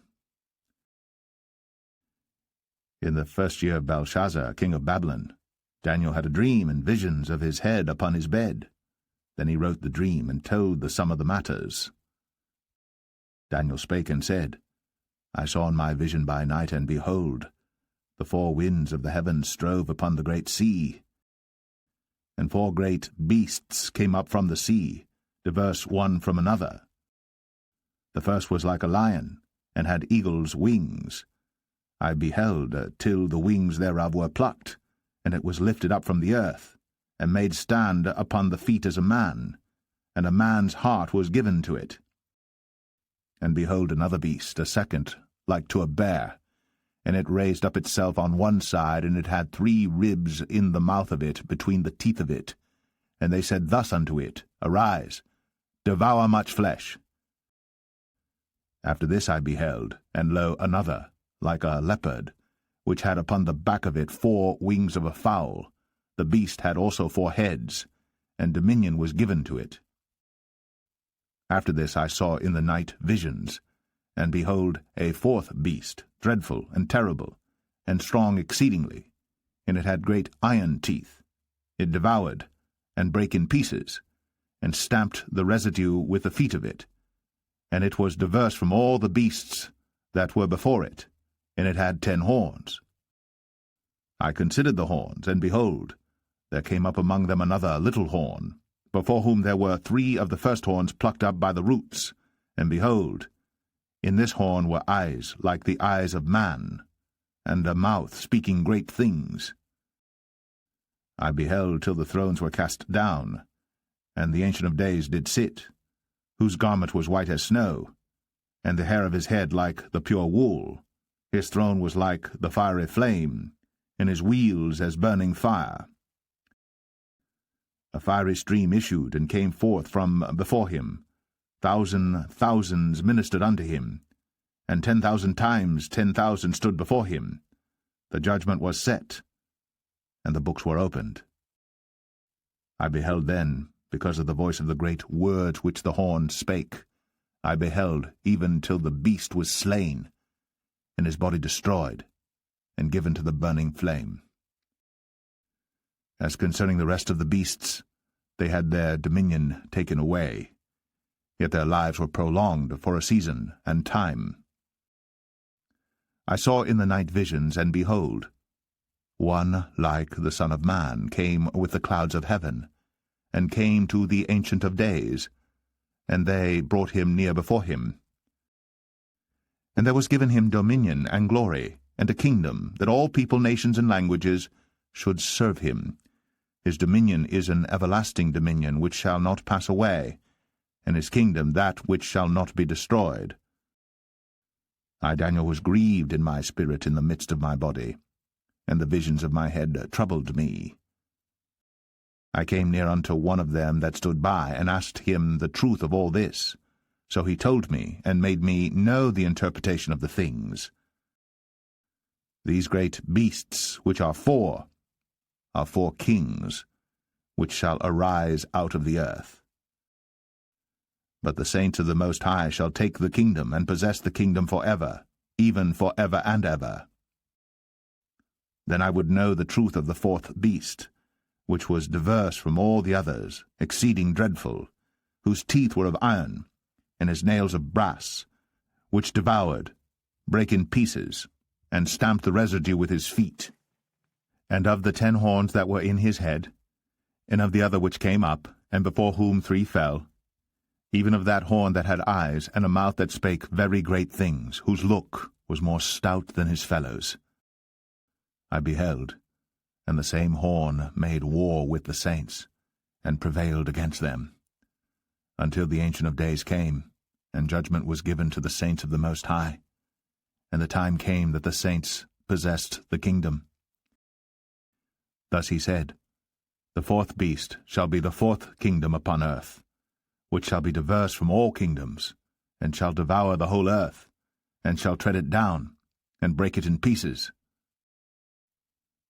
In the first year of Belshazzar, king of Babylon, Daniel had a dream and visions of his head upon his bed. Then he wrote the dream, and told the sum of the matters. Daniel spake and said, I saw in my vision by night, and behold, the four winds of the heavens strove upon the great sea. And four great beasts came up from the sea, diverse one from another. The first was like a lion, and had eagle's wings. I beheld till the wings thereof were plucked, and it was lifted up from the earth, and made stand upon the feet as a man, and a man's heart was given to it. And behold another beast, a second, like to a bear, and it raised up itself on one side, and it had 3 ribs in the mouth of it, between the teeth of it. And they said thus unto it, Arise, devour much flesh. After this I beheld, and lo, another, like a leopard, which had upon the back of it 4 wings of a fowl. The beast had also 4 heads, and dominion was given to it. After this I saw in the night visions, and behold, a 4th beast, dreadful and terrible, and strong exceedingly, and it had great iron teeth. It devoured, and brake in pieces, and stamped the residue with the feet of it. And it was diverse from all the beasts that were before it, and it had 10 horns. I considered the horns, and behold, there came up among them another little horn, before whom there were 3 of the first horns plucked up by the roots. And behold, in this horn were eyes like the eyes of man, and a mouth speaking great things. I beheld till the thrones were cast down, and the Ancient of Days did sit, whose garment was white as snow, and the hair of his head like the pure wool. His throne was like the fiery flame, and his wheels as burning fire. A fiery stream issued and came forth from before him. Thousands ministered unto him, and 10,000 times 10,000 stood before him. The judgment was set, and the books were opened. I beheld then, because of the voice of the great words which the horn spake, I beheld even till the beast was slain, and his body destroyed, and given to the burning flame. As concerning the rest of the beasts, they had their dominion taken away, yet their lives were prolonged for a season and time. I saw in the night visions, and behold, one like the Son of Man came with the clouds of heaven, and came to the Ancient of Days, and they brought him near before him. And there was given him dominion and glory, and a kingdom, that all people, nations, and languages should serve him. His dominion is an everlasting dominion which shall not pass away, and his kingdom that which shall not be destroyed. I, Daniel, was grieved in my spirit in the midst of my body, and the visions of my head troubled me. I came near unto one of them that stood by, and asked him the truth of all this. So he told me, and made me know the interpretation of the things. These great beasts, which are 4 kings, which shall arise out of the earth. But the saints of the Most High shall take the kingdom, and possess the kingdom for ever, even for ever and ever. Then I would know the truth of the 4th beast, which was diverse from all the others, exceeding dreadful, whose teeth were of iron, and his nails of brass, which devoured, brake in pieces, and stamped the residue with his feet. And of the 10 horns that were in his head, and of the other which came up, and before whom 3 fell, even of that horn that had eyes, and a mouth that spake very great things, whose look was more stout than his fellows, I beheld, and the same horn made war with the saints, and prevailed against them, until the Ancient of Days came, and judgment was given to the saints of the Most High, and the time came that the saints possessed the kingdom. Thus he said, The 4th beast shall be the 4th kingdom upon earth, which shall be diverse from all kingdoms, and shall devour the whole earth, and shall tread it down, and break it in pieces.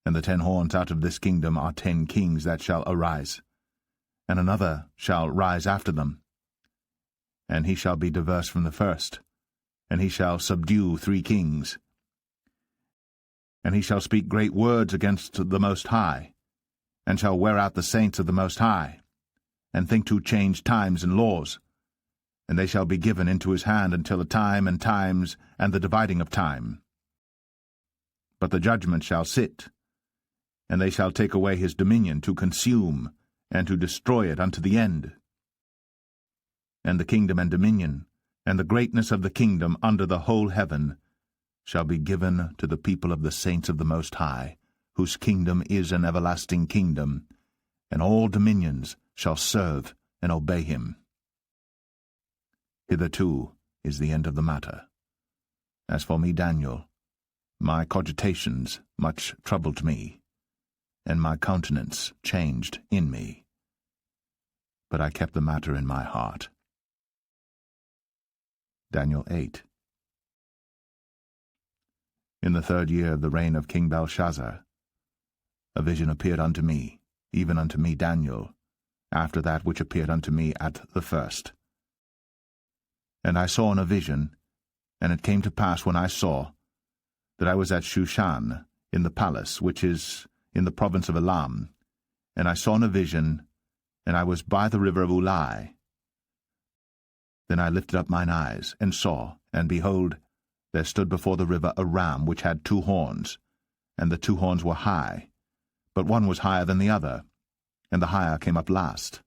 And the 10 horns out of this kingdom are 10 kings that shall arise, and another shall rise after them. And he shall be diverse from the first, and he shall subdue 3 kings. And he shall speak great words against the Most High, and shall wear out the saints of the Most High, and think to change times and laws. And they shall be given into his hand until a time and times and the dividing of time. But the judgment shall sit, and they shall take away his dominion to consume, and to destroy it unto the end. And the kingdom and dominion, and the greatness of the kingdom under the whole heaven, shall be given to the people of the saints of the Most High, whose kingdom is an everlasting kingdom, and all dominions shall serve and obey him. Hitherto is the end of the matter. As for me, Daniel, my cogitations much troubled me, and my countenance changed in me. But I kept the matter in my heart. Daniel 8. In the 3rd year of the reign of King Belshazzar, a vision appeared unto me, even unto me Daniel, after that which appeared unto me at the first. And I saw in a vision, and it came to pass when I saw, that I was at Shushan, in the palace, which is in the province of Elam, and I saw in a vision, and I was by the river of Ulai. Then I lifted up mine eyes, and saw, and behold, there stood before the river a ram which had 2 horns, and the 2 horns were high, but one was higher than the other, and the higher came up last.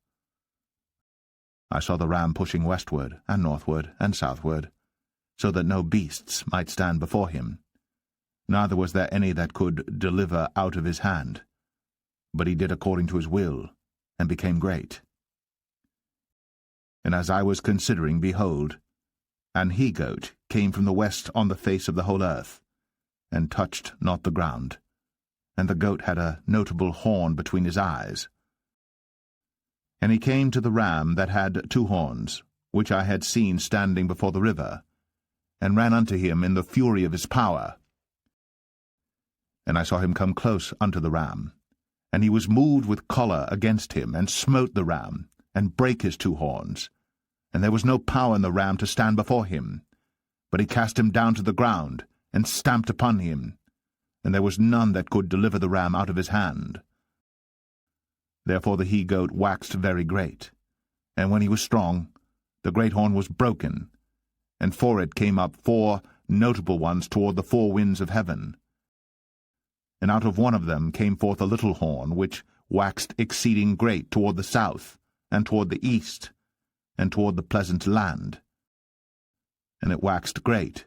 I saw the ram pushing westward, and northward, and southward, so that no beasts might stand before him. Neither was there any that could deliver out of his hand. But he did according to his will, and became great. And as I was considering, behold, an he-goat came from the west on the face of the whole earth, and touched not the ground. And the goat had a notable horn between his eyes. And he came to the ram that had 2 horns, which I had seen standing before the river, and ran unto him in the fury of his power. And I saw him come close unto the ram, and he was moved with choler against him, and smote the ram, and brake his 2 horns. And there was no power in the ram to stand before him, but he cast him down to the ground, and stamped upon him, and there was none that could deliver the ram out of his hand. Therefore the he-goat waxed very great, and when he was strong, the great horn was broken, and for it came up 4 notable ones toward the 4 winds of heaven. And out of one of them came forth a little horn, which waxed exceeding great toward the south, and toward the east, and toward the pleasant land. And it waxed great,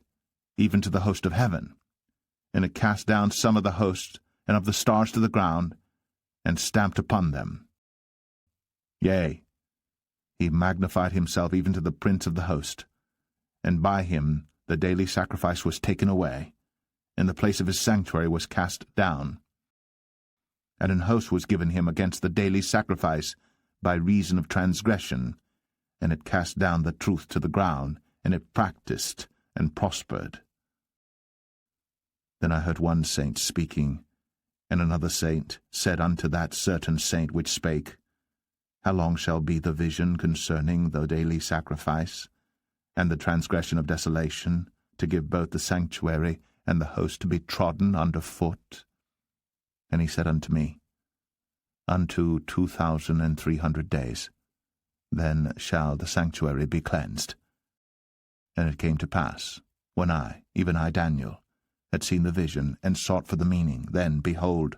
even to the host of heaven. And it cast down some of the host and of the stars to the ground, and stamped upon them. Yea, he magnified himself even to the prince of the host, and by him the daily sacrifice was taken away, and the place of his sanctuary was cast down. And an host was given him against the daily sacrifice by reason of transgression, and it cast down the truth to the ground, and it practiced and prospered. Then I heard one saint speaking, and another saint said unto that certain saint which spake, How long shall be the vision concerning the daily sacrifice, and the transgression of desolation, to give both the sanctuary and the host to be trodden under foot? And he said unto me, unto 2,300 days. Then shall the sanctuary be cleansed. And it came to pass, when I, even I Daniel, had seen the vision, and sought for the meaning, then, behold,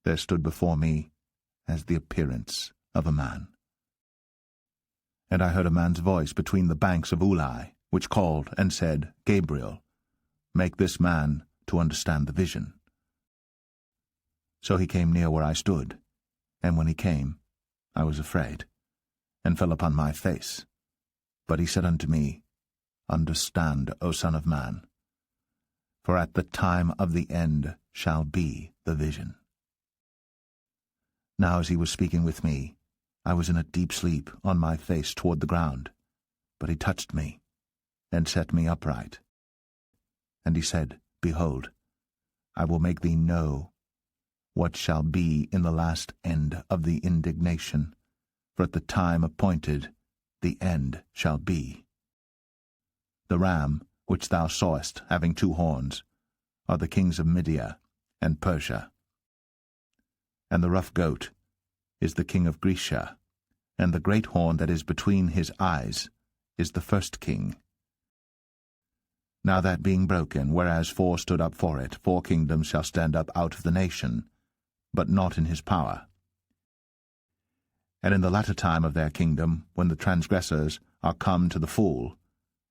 there stood before me as the appearance of a man. And I heard a man's voice between the banks of Ulai, which called and said, Gabriel, make this man to understand the vision. So he came near where I stood, and when he came, I was afraid, and fell upon my face. But he said unto me, Understand, O Son of Man, for at the time of the end shall be the vision. Now as he was speaking with me, I was in a deep sleep, on my face toward the ground. But he touched me, and set me upright. And he said, Behold, I will make thee know what shall be in the last end of the indignation, for at the time appointed the end shall be. The ram, which thou sawest, having 2 horns, are the kings of Media and Persia. And the rough goat is the king of Grecia, and the great horn that is between his eyes is the first king. Now that being broken, whereas 4 stood up for it, 4 kingdoms shall stand up out of the nation, but not in his power. And in the latter time of their kingdom, when the transgressors are come to the full,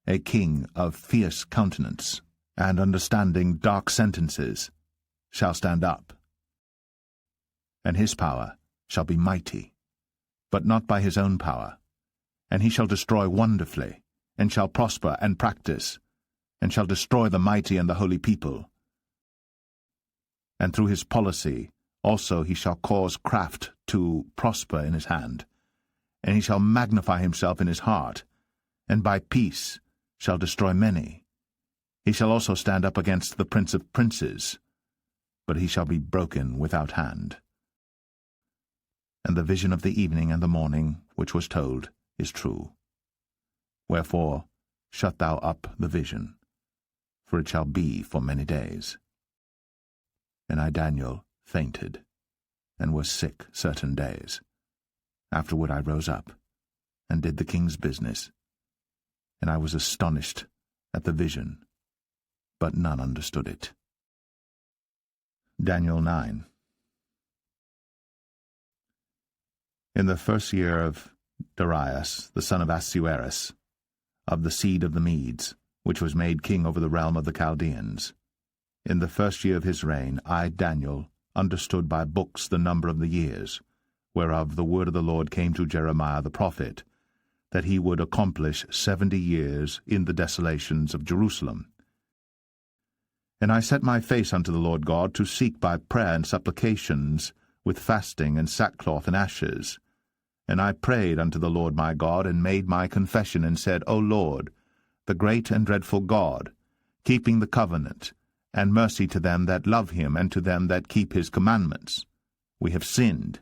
a king of fierce countenance, and understanding dark sentences, shall stand up. And his power shall be mighty, but not by his own power. And he shall destroy wonderfully, and shall prosper and practice, and shall destroy the mighty and the holy people. And through his policy also he shall cause craft to prosper in his hand, and he shall magnify himself in his heart, and by peace shall destroy many. He shall also stand up against the prince of princes, but he shall be broken without hand. And the vision of the evening and the morning, which was told, is true. Wherefore shut thou up the vision, for it shall be for many days. And I, Daniel, fainted, and was sick certain days. Afterward I rose up, and did the king's business, and I was astonished at the vision, but none understood it. Daniel 9. In the first year of Darius, the son of Ahasuerus, of the seed of the Medes, which was made king over the realm of the Chaldeans, in the first year of his reign, I, Daniel, understood by books the number of the years, whereof the word of the Lord came to Jeremiah the prophet, that he would accomplish 70 years in the desolations of Jerusalem. And I set my face unto the Lord God to seek by prayer and supplications, with fasting and sackcloth and ashes. And I prayed unto the Lord my God, and made my confession, and said, O Lord, the great and dreadful God, keeping the covenant, and mercy to them that love him, and to them that keep his commandments, we have sinned,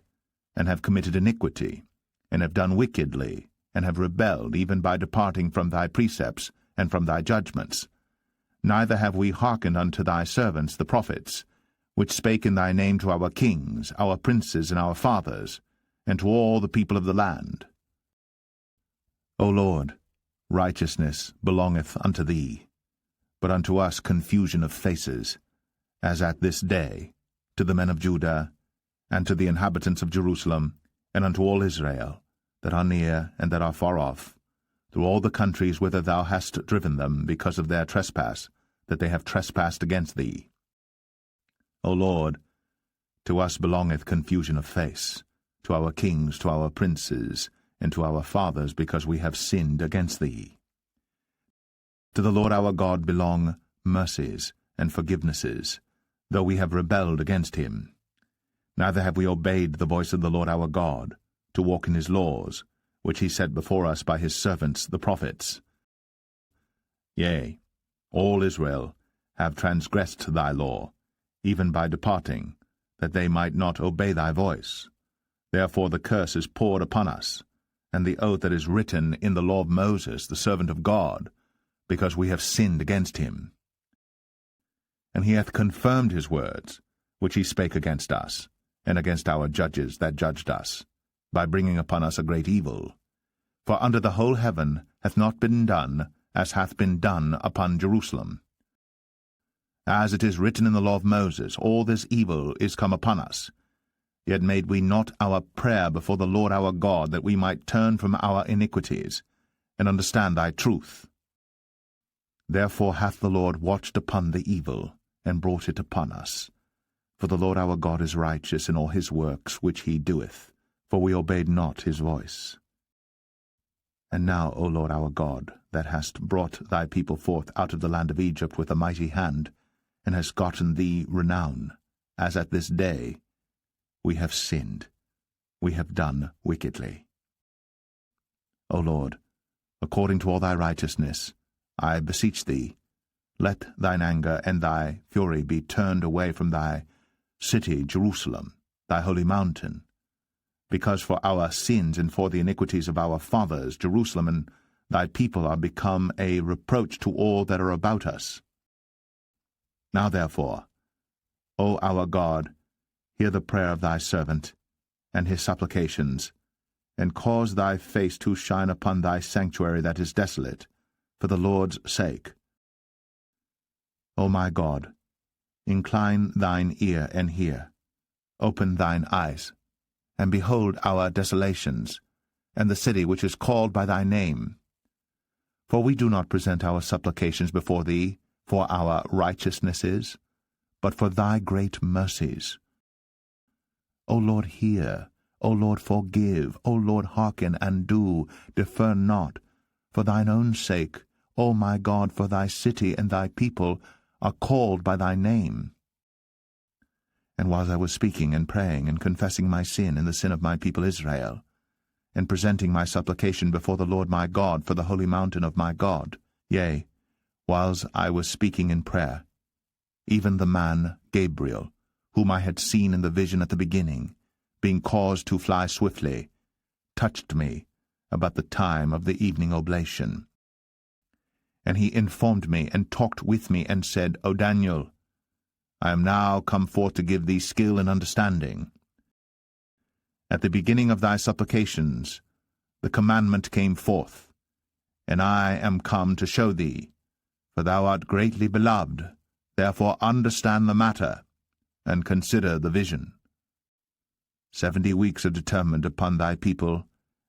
and have committed iniquity, and have done wickedly, and have rebelled, even by departing from thy precepts, and from thy judgments. Neither have we hearkened unto thy servants the prophets, which spake in thy name to our kings, our princes, and our fathers, and to all the people of the land. O Lord, righteousness belongeth unto thee, but unto us confusion of faces, as at this day, to the men of Judah, and to the inhabitants of Jerusalem, and unto all Israel, that are near and that are far off, through all the countries whither thou hast driven them, because of their trespass, that they have trespassed against thee. O Lord, to us belongeth confusion of face, to our kings, to our princes, and to our fathers, because we have sinned against thee. To the Lord our God belong mercies and forgivenesses, though we have rebelled against him. Neither have we obeyed the voice of the Lord our God, to walk in his laws, which he set before us by his servants the prophets. Yea, all Israel have transgressed thy law, even by departing, that they might not obey thy voice. Therefore the curse is poured upon us, and the oath that is written in the law of Moses, the servant of God, because we have sinned against him. And he hath confirmed his words, which he spake against us, and against our judges that judged us, by bringing upon us a great evil. For under the whole heaven hath not been done as hath been done upon Jerusalem. As it is written in the law of Moses, all this evil is come upon us. Yet made we not our prayer before the Lord our God, that we might turn from our iniquities, and understand thy truth. Therefore hath the Lord watched upon the evil, and brought it upon us. For the Lord our God is righteous in all his works which he doeth, for we obeyed not his voice. And now, O Lord our God, that hast brought thy people forth out of the land of Egypt with a mighty hand, and hast gotten thee renown, as at this day, we have sinned, we have done wickedly. O Lord, according to all thy righteousness, I beseech thee, let thine anger and thy fury be turned away from thy city Jerusalem, thy holy mountain, because for our sins and for the iniquities of our fathers Jerusalem and thy people are become a reproach to all that are about us. Now therefore, O our God, hear the prayer of thy servant, and his supplications, and cause thy face to shine upon thy sanctuary that is desolate, for the Lord's sake. O my God, incline thine ear and hear, open thine eyes, and behold our desolations, and the city which is called by thy name. For we do not present our supplications before thee for our righteousnesses, but for thy great mercies. O Lord, hear. O Lord, forgive. O Lord, hearken and do. Defer not. For thine own sake, O my God, for thy city and thy people are called by thy name. And while I was speaking and praying and confessing my sin and the sin of my people Israel, and presenting my supplication before the Lord my God for the holy mountain of my God, yea, whiles I was speaking in prayer, even the man Gabriel, whom I had seen in the vision at the beginning, being caused to fly swiftly, touched me about the time of the evening oblation. And he informed me and talked with me and said, O Daniel, I am now come forth to give thee skill and understanding. At the beginning of thy supplications the commandment came forth, and I am come to show thee, for thou art greatly beloved, therefore understand the matter, and consider the vision. 70 weeks are determined upon thy people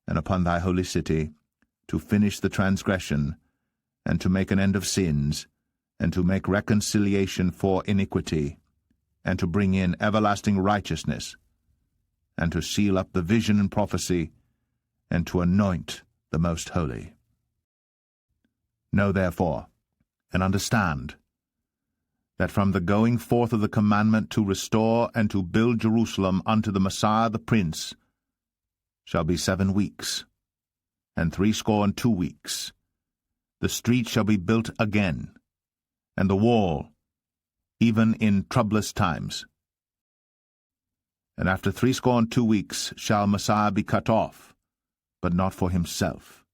and upon thy holy city, to finish the transgression, and to make an end of sins, and to make reconciliation for iniquity, and to bring in everlasting righteousness, and to seal up the vision and prophecy, and to anoint the most holy. Know therefore, and understand, that from the going forth of the commandment to restore and to build Jerusalem unto the Messiah the Prince shall be 7 weeks, and 62 weeks. The street shall be built again, and the wall, even in troublous times. And after 62 weeks shall Messiah be cut off, but not for himself.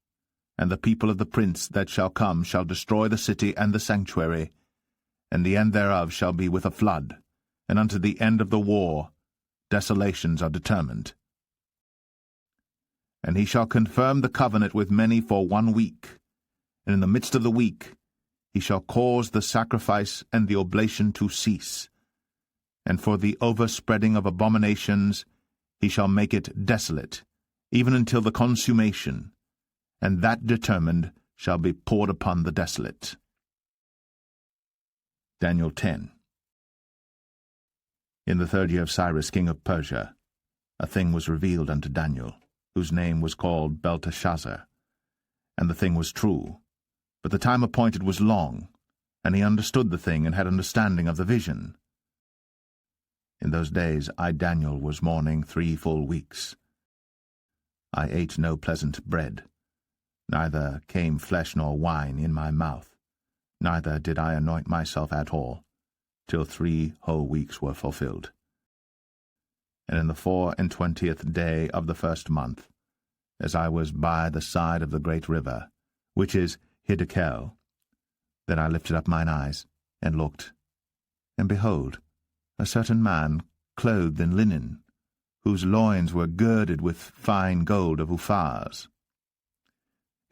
And the people of the prince that shall come shall destroy the city and the sanctuary, and the end thereof shall be with a flood, and unto the end of the war desolations are determined. And he shall confirm the covenant with many for 1 week, and in the midst of the week he shall cause the sacrifice and the oblation to cease, and for the overspreading of abominations he shall make it desolate, even until the consummation, and that determined shall be poured upon the desolate. Daniel 10. In the 3rd year of Cyrus king of Persia, a thing was revealed unto Daniel, whose name was called Belteshazzar. And the thing was true, but the time appointed was long, and he understood the thing and had understanding of the vision. In those days I, Daniel, was mourning 3 full weeks. I ate no pleasant bread, neither came flesh nor wine in my mouth, neither did I anoint myself at all, till 3 whole weeks were fulfilled. And in the 24th day of the 1st month, as I was by the side of the great river, which is Hiddekel, then I lifted up mine eyes, and looked, and behold, a certain man, clothed in linen, whose loins were girded with fine gold of Uphaz.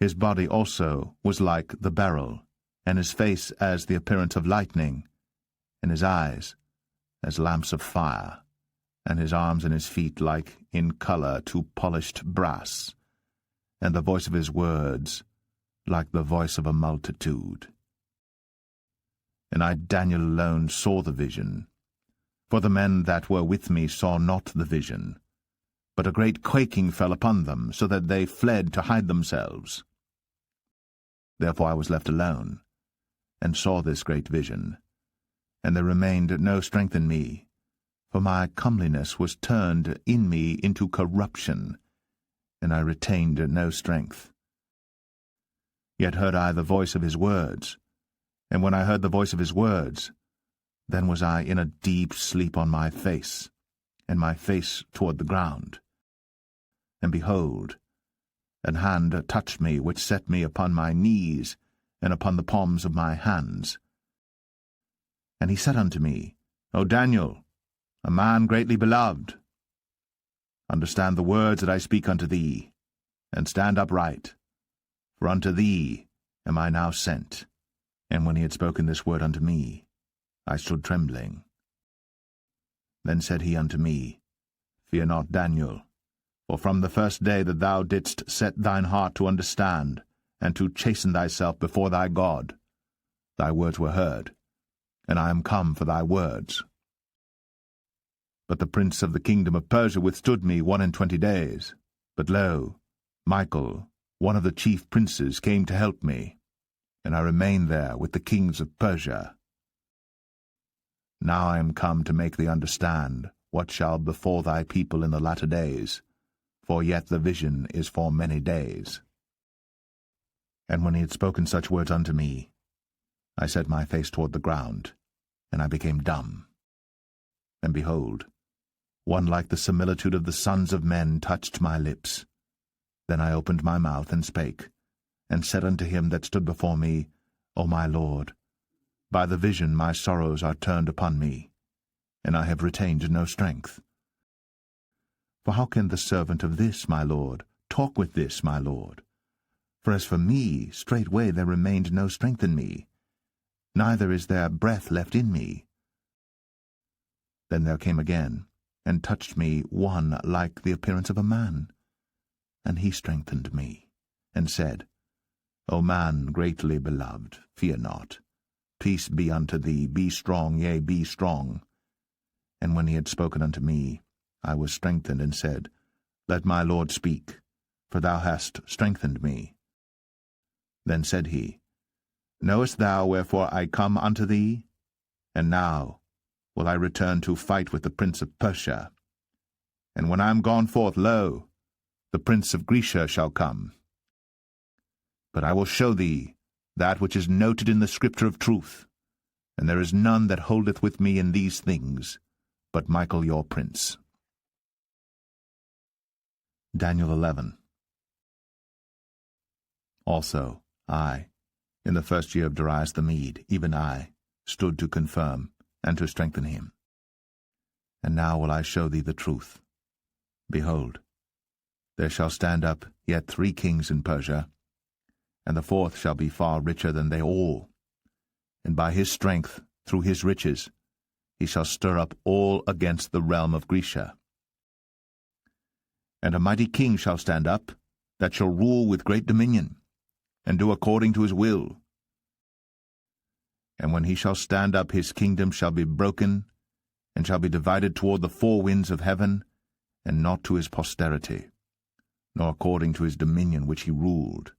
His body also was like the beryl, and his face as the appearance of lightning, and his eyes as lamps of fire, and his arms and his feet like in colour to polished brass, and the voice of his words like the voice of a multitude. And I, Daniel, alone saw the vision, for the men that were with me saw not the vision, but a great quaking fell upon them, so that they fled to hide themselves. Therefore I was left alone, and saw this great vision, and there remained no strength in me, for my comeliness was turned in me into corruption, and I retained no strength. Yet heard I the voice of his words, and when I heard the voice of his words, then was I in a deep sleep on my face, and my face toward the ground. And behold, an hand touched me, which set me upon my knees, and upon the palms of my hands. And he said unto me, O Daniel, a man greatly beloved, understand the words that I speak unto thee, and stand upright, for unto thee am I now sent. And when he had spoken this word unto me, I stood trembling. Then said he unto me, Fear not, Daniel, for from the first day that thou didst set thine heart to understand, and to chasten thyself before thy God, thy words were heard, and I am come for thy words. But the prince of the kingdom of Persia withstood me 21 days. But lo, Michael, one of the chief princes, came to help me, and I remained there with the kings of Persia. Now I am come to make thee understand what shall befall thy people in the latter days, for yet the vision is for many days. And when he had spoken such words unto me, I set my face toward the ground, and I became dumb. And behold, one like the similitude of the sons of men touched my lips. Then I opened my mouth and spake, and said unto him that stood before me, O my Lord, by the vision my sorrows are turned upon me, and I have retained no strength. For how can the servant of this, my Lord, talk with this, my Lord? For as for me, straightway there remained no strength in me, neither is there breath left in me. Then there came again, and touched me one like the appearance of a man, and he strengthened me, and said, O man greatly beloved, fear not. Peace be unto thee, be strong, yea, be strong. And when he had spoken unto me, I was strengthened, and said, Let my Lord speak, for thou hast strengthened me. Then said he, Knowest thou wherefore I come unto thee? And now will I return to fight with the prince of Persia. And when I am gone forth, lo, the prince of Grecia shall come. But I will show thee that which is noted in the scripture of truth, and there is none that holdeth with me in these things, but Michael your prince. Daniel 11. Also I, in the first year of Darius the Mede, even I, stood to confirm and to strengthen him. And now will I show thee the truth. Behold, there shall stand up yet 3 kings in Persia, and the 4th shall be far richer than they all. And by his strength, through his riches, he shall stir up all against the realm of Grecia. And a mighty king shall stand up, that shall rule with great dominion, and do according to his will. And when he shall stand up, his kingdom shall be broken, and shall be divided toward the 4 winds of heaven, and not to his posterity, nor according to his dominion which he ruled.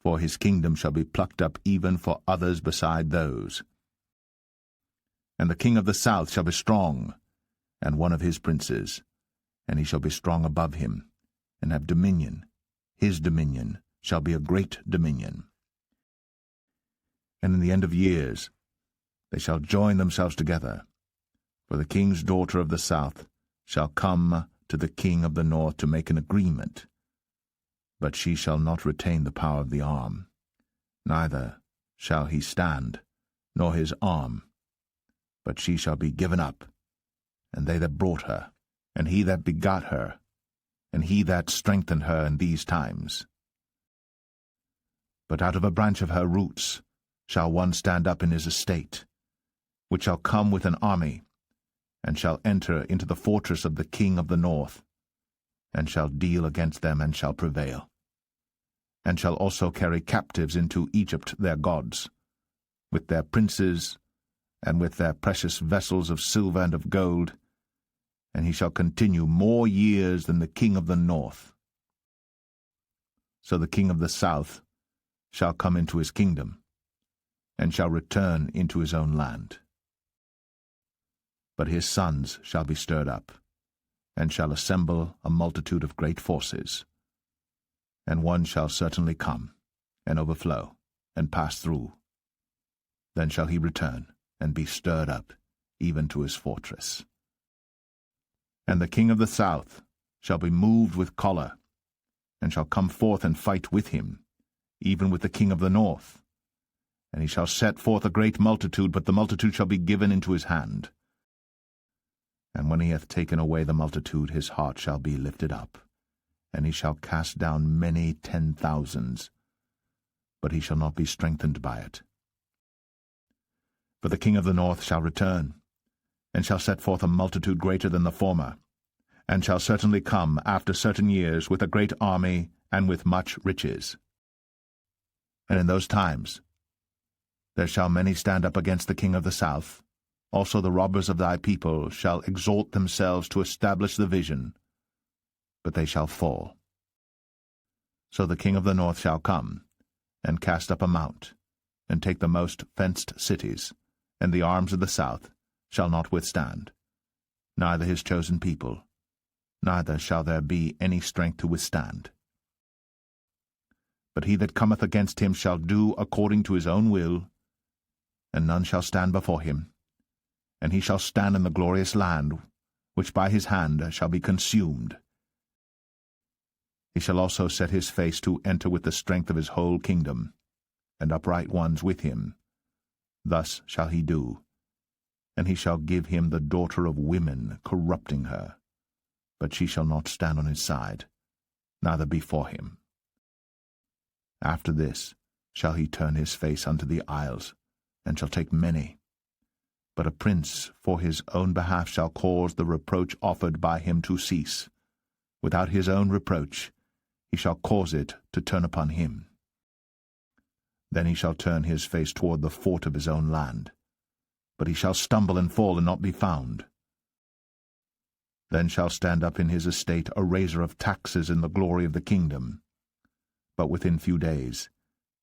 For his kingdom shall be plucked up even for others beside those. And the king of the south shall be strong, and one of his princes, and he shall be strong above him, and have dominion. His dominion shall be a great dominion. And in the end of years they shall join themselves together, for the king's daughter of the south shall come to the king of the north to make an agreement. But she shall not retain the power of the arm, neither shall he stand, nor his arm, but she shall be given up, and they that brought her and he that begot her, and he that strengthened her in these times. But out of a branch of her roots shall one stand up in his estate, which shall come with an army, and shall enter into the fortress of the king of the north, and shall deal against them, and shall prevail, and shall also carry captives into Egypt their gods, with their princes, and with their precious vessels of silver and of gold, and he shall continue more years than the king of the north. So the king of the south shall come into his kingdom, and shall return into his own land. But his sons shall be stirred up, and shall assemble a multitude of great forces. And one shall certainly come, and overflow, and pass through. Then shall he return, and be stirred up, even to his fortress. And the king of the south shall be moved with choler, and shall come forth and fight with him, even with the king of the north. And he shall set forth a great multitude, but the multitude shall be given into his hand. And when he hath taken away the multitude, his heart shall be lifted up, and he shall cast down many 10,000s, but he shall not be strengthened by it. For the king of the north shall return, and shall set forth a multitude greater than the former, and shall certainly come after certain years with a great army and with much riches. And in those times there shall many stand up against the king of the south. Also the robbers of thy people shall exalt themselves to establish the vision, but they shall fall. So the king of the north shall come, and cast up a mount, and take the most fenced cities, and the arms of the south shall not withstand, neither his chosen people, neither shall there be any strength to withstand. But he that cometh against him shall do according to his own will, and none shall stand before him. And he shall stand in the glorious land, which by his hand shall be consumed. He shall also set his face to enter with the strength of his whole kingdom, and upright ones with him. Thus shall he do. And he shall give him the daughter of women, corrupting her. But she shall not stand on his side, neither before him. After this shall he turn his face unto the isles, and shall take many. But a prince for his own behalf shall cause the reproach offered by him to cease. Without his own reproach he shall cause it to turn upon him. Then he shall turn his face toward the fort of his own land. But he shall stumble and fall and not be found. Then shall stand up in his estate a raiser of taxes in the glory of the kingdom. But within few days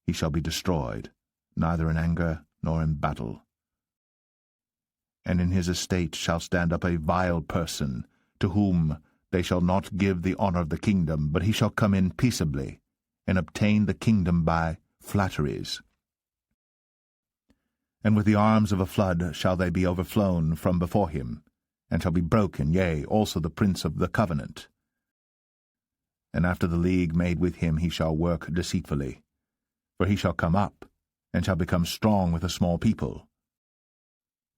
he shall be destroyed, neither in anger nor in battle. And in his estate shall stand up a vile person, to whom they shall not give the honor of the kingdom, but he shall come in peaceably, and obtain the kingdom by flatteries. And with the arms of a flood shall they be overflown from before him, and shall be broken, yea, also the prince of the covenant. And after the league made with him he shall work deceitfully. For he shall come up, and shall become strong with a small people.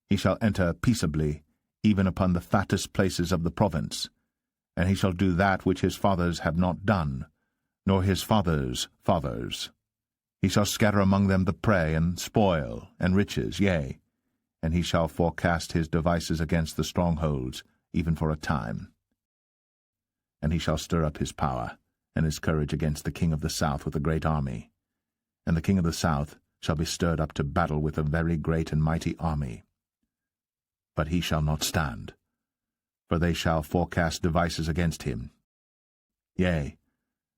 He shall enter peaceably, even upon the fattest places of the province, and he shall do that which his fathers have not done, nor his fathers' fathers. He shall scatter among them the prey, and spoil, and riches, yea, and he shall forecast his devices against the strongholds, even for a time. And he shall stir up his power, and his courage against the king of the south with a great army. And the king of the south shall be stirred up to battle with a very great and mighty army. But he shall not stand, for they shall forecast devices against him. Yea,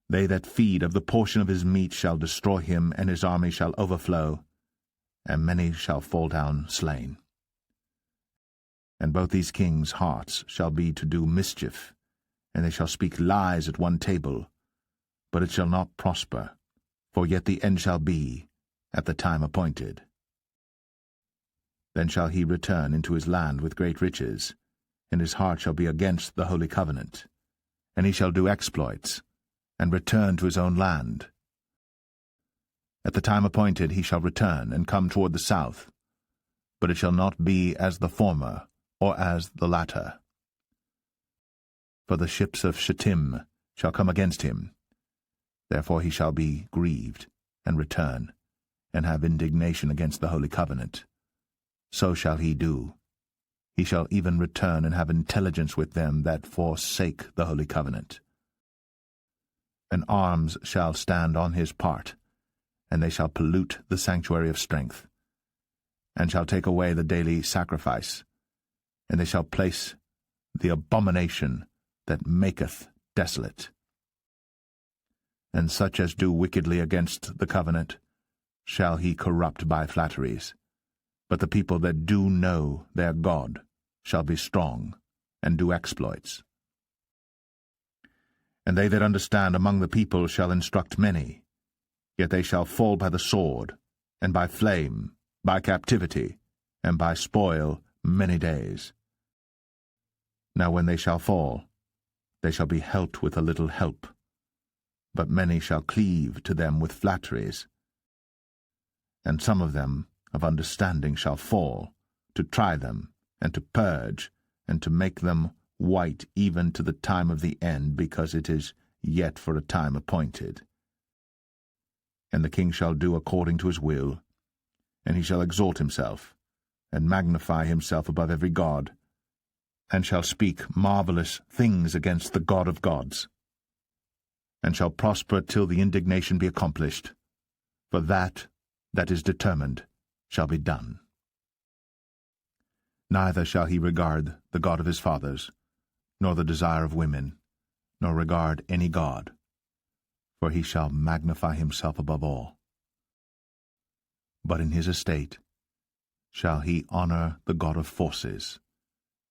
they that feed of the portion of his meat shall destroy him, and his army shall overflow, and many shall fall down slain. And both these kings' hearts shall be to do mischief, and they shall speak lies at one table, but it shall not prosper, for yet the end shall be at the time appointed. Then shall he return into his land with great riches, and his heart shall be against the holy covenant, and he shall do exploits, and return to his own land. At the time appointed he shall return, and come toward the south, but it shall not be as the former, or as the latter. For the ships of Shittim shall come against him. Therefore he shall be grieved, and return, and have indignation against the holy covenant. So shall he do. He shall even return and have intelligence with them that forsake the holy covenant. And arms shall stand on his part, and they shall pollute the sanctuary of strength, and shall take away the daily sacrifice, and they shall place the abomination that maketh desolate. And such as do wickedly against the covenant shall he corrupt by flatteries. But the people that do know their God shall be strong, and do exploits. And they that understand among the people shall instruct many, yet they shall fall by the sword, and by flame, by captivity, and by spoil many days. Now when they shall fall, they shall be helped with a little help, but many shall cleave to them with flatteries. And some of them of understanding shall fall, to try them, and to purge, and to make them white even to the time of the end, because it is yet for a time appointed. And the king shall do according to his will, and he shall exalt himself, and magnify himself above every god, and shall speak marvelous things against the God of gods, and shall prosper till the indignation be accomplished, for that is determined shall be done. Neither shall he regard the God of his fathers, nor the desire of women, nor regard any god, for he shall magnify himself above all. But in his estate shall he honor the God of forces,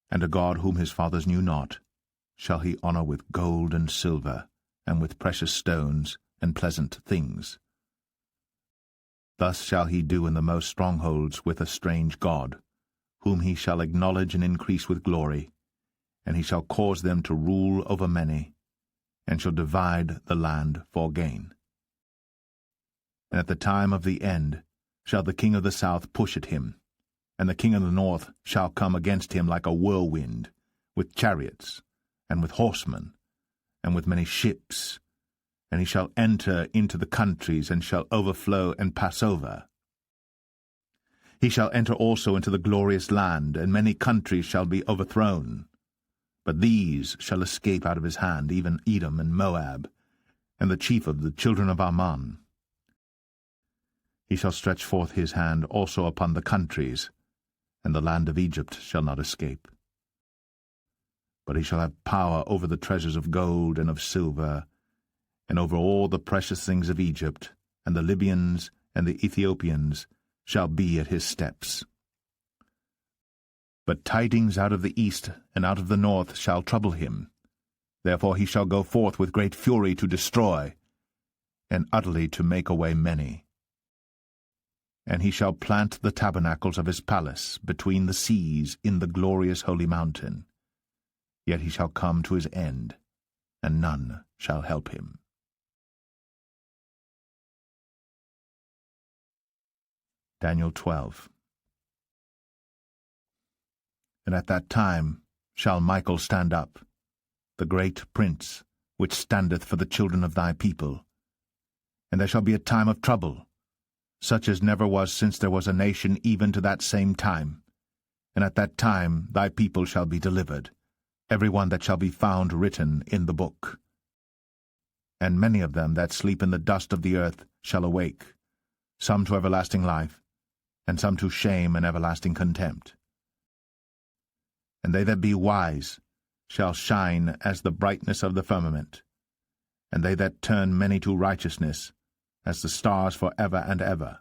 and a God whom his fathers knew not shall he honor with gold and silver, and with precious stones and pleasant things. Thus shall he do in the most strongholds with a strange god, whom he shall acknowledge and increase with glory, and he shall cause them to rule over many, and shall divide the land for gain. And at the time of the end shall the king of the south push at him, and the king of the north shall come against him like a whirlwind, with chariots, and with horsemen, and with many ships, and he shall enter into the countries, and shall overflow and pass over. He shall enter also into the glorious land, and many countries shall be overthrown. But these shall escape out of his hand, even Edom and Moab, and the chief of the children of Ammon. He shall stretch forth his hand also upon the countries, and the land of Egypt shall not escape. But he shall have power over the treasures of gold and of silver, and over all the precious things of Egypt, and the Libyans and the Ethiopians shall be at his steps. But tidings out of the east and out of the north shall trouble him. Therefore he shall go forth with great fury to destroy, and utterly to make away many. And he shall plant the tabernacles of his palace between the seas in the glorious holy mountain. Yet he shall come to his end, and none shall help him. Daniel 12. And at that time shall Michael stand up, the great prince, which standeth for the children of thy people. And there shall be a time of trouble, such as never was since there was a nation even to that same time. And at that time thy people shall be delivered, every one that shall be found written in the book. And many of them that sleep in the dust of the earth shall awake, some to everlasting life, and some to shame and everlasting contempt. And they that be wise shall shine as the brightness of the firmament, and they that turn many to righteousness as the stars for ever and ever.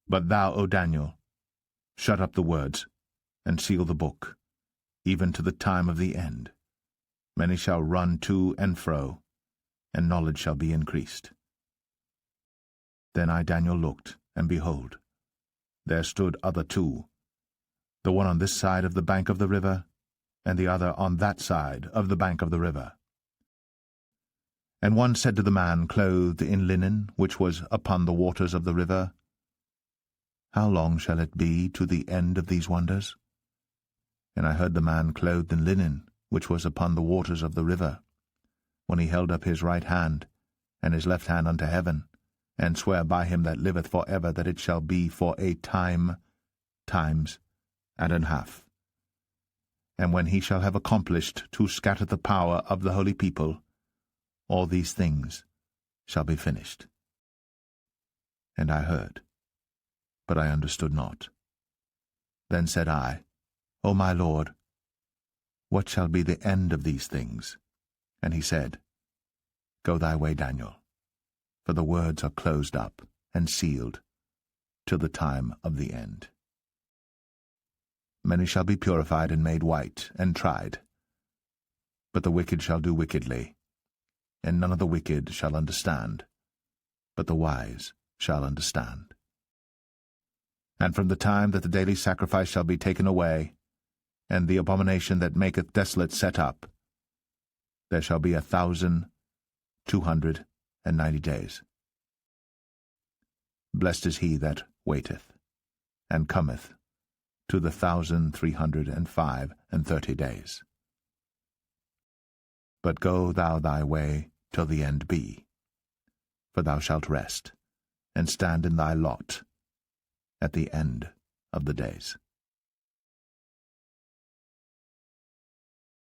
But thou, O Daniel, shut up the words, and seal the book, even to the time of the end. Many shall run to and fro, and knowledge shall be increased. Then I, Daniel, looked, and behold, there stood other two, the one on this side of the bank of the river, and the other on that side of the bank of the river. And one said to the man clothed in linen, which was upon the waters of the river, How long shall it be to the end of these wonders? And I heard the man clothed in linen, which was upon the waters of the river, when he held up his right hand, and his left hand unto heaven, and sware by him that liveth for ever, that it shall be for a time, times, and an half. And when he shall have accomplished to scatter the power of the holy people, all these things shall be finished. And I heard, but I understood not. Then said I, O my Lord, what shall be the end of these things? And he said, Go thy way, Daniel, for the words are closed up and sealed till the time of the end. Many shall be purified and made white and tried, but the wicked shall do wickedly, and none of the wicked shall understand, but the wise shall understand. And from the time that the daily sacrifice shall be taken away, and the abomination that maketh desolate set up, there shall be 1,290 days. Blessed is he that waiteth, and cometh to the 1,330 days. But go thou thy way till the end be, for thou shalt rest, and stand in thy lot at the end of the days.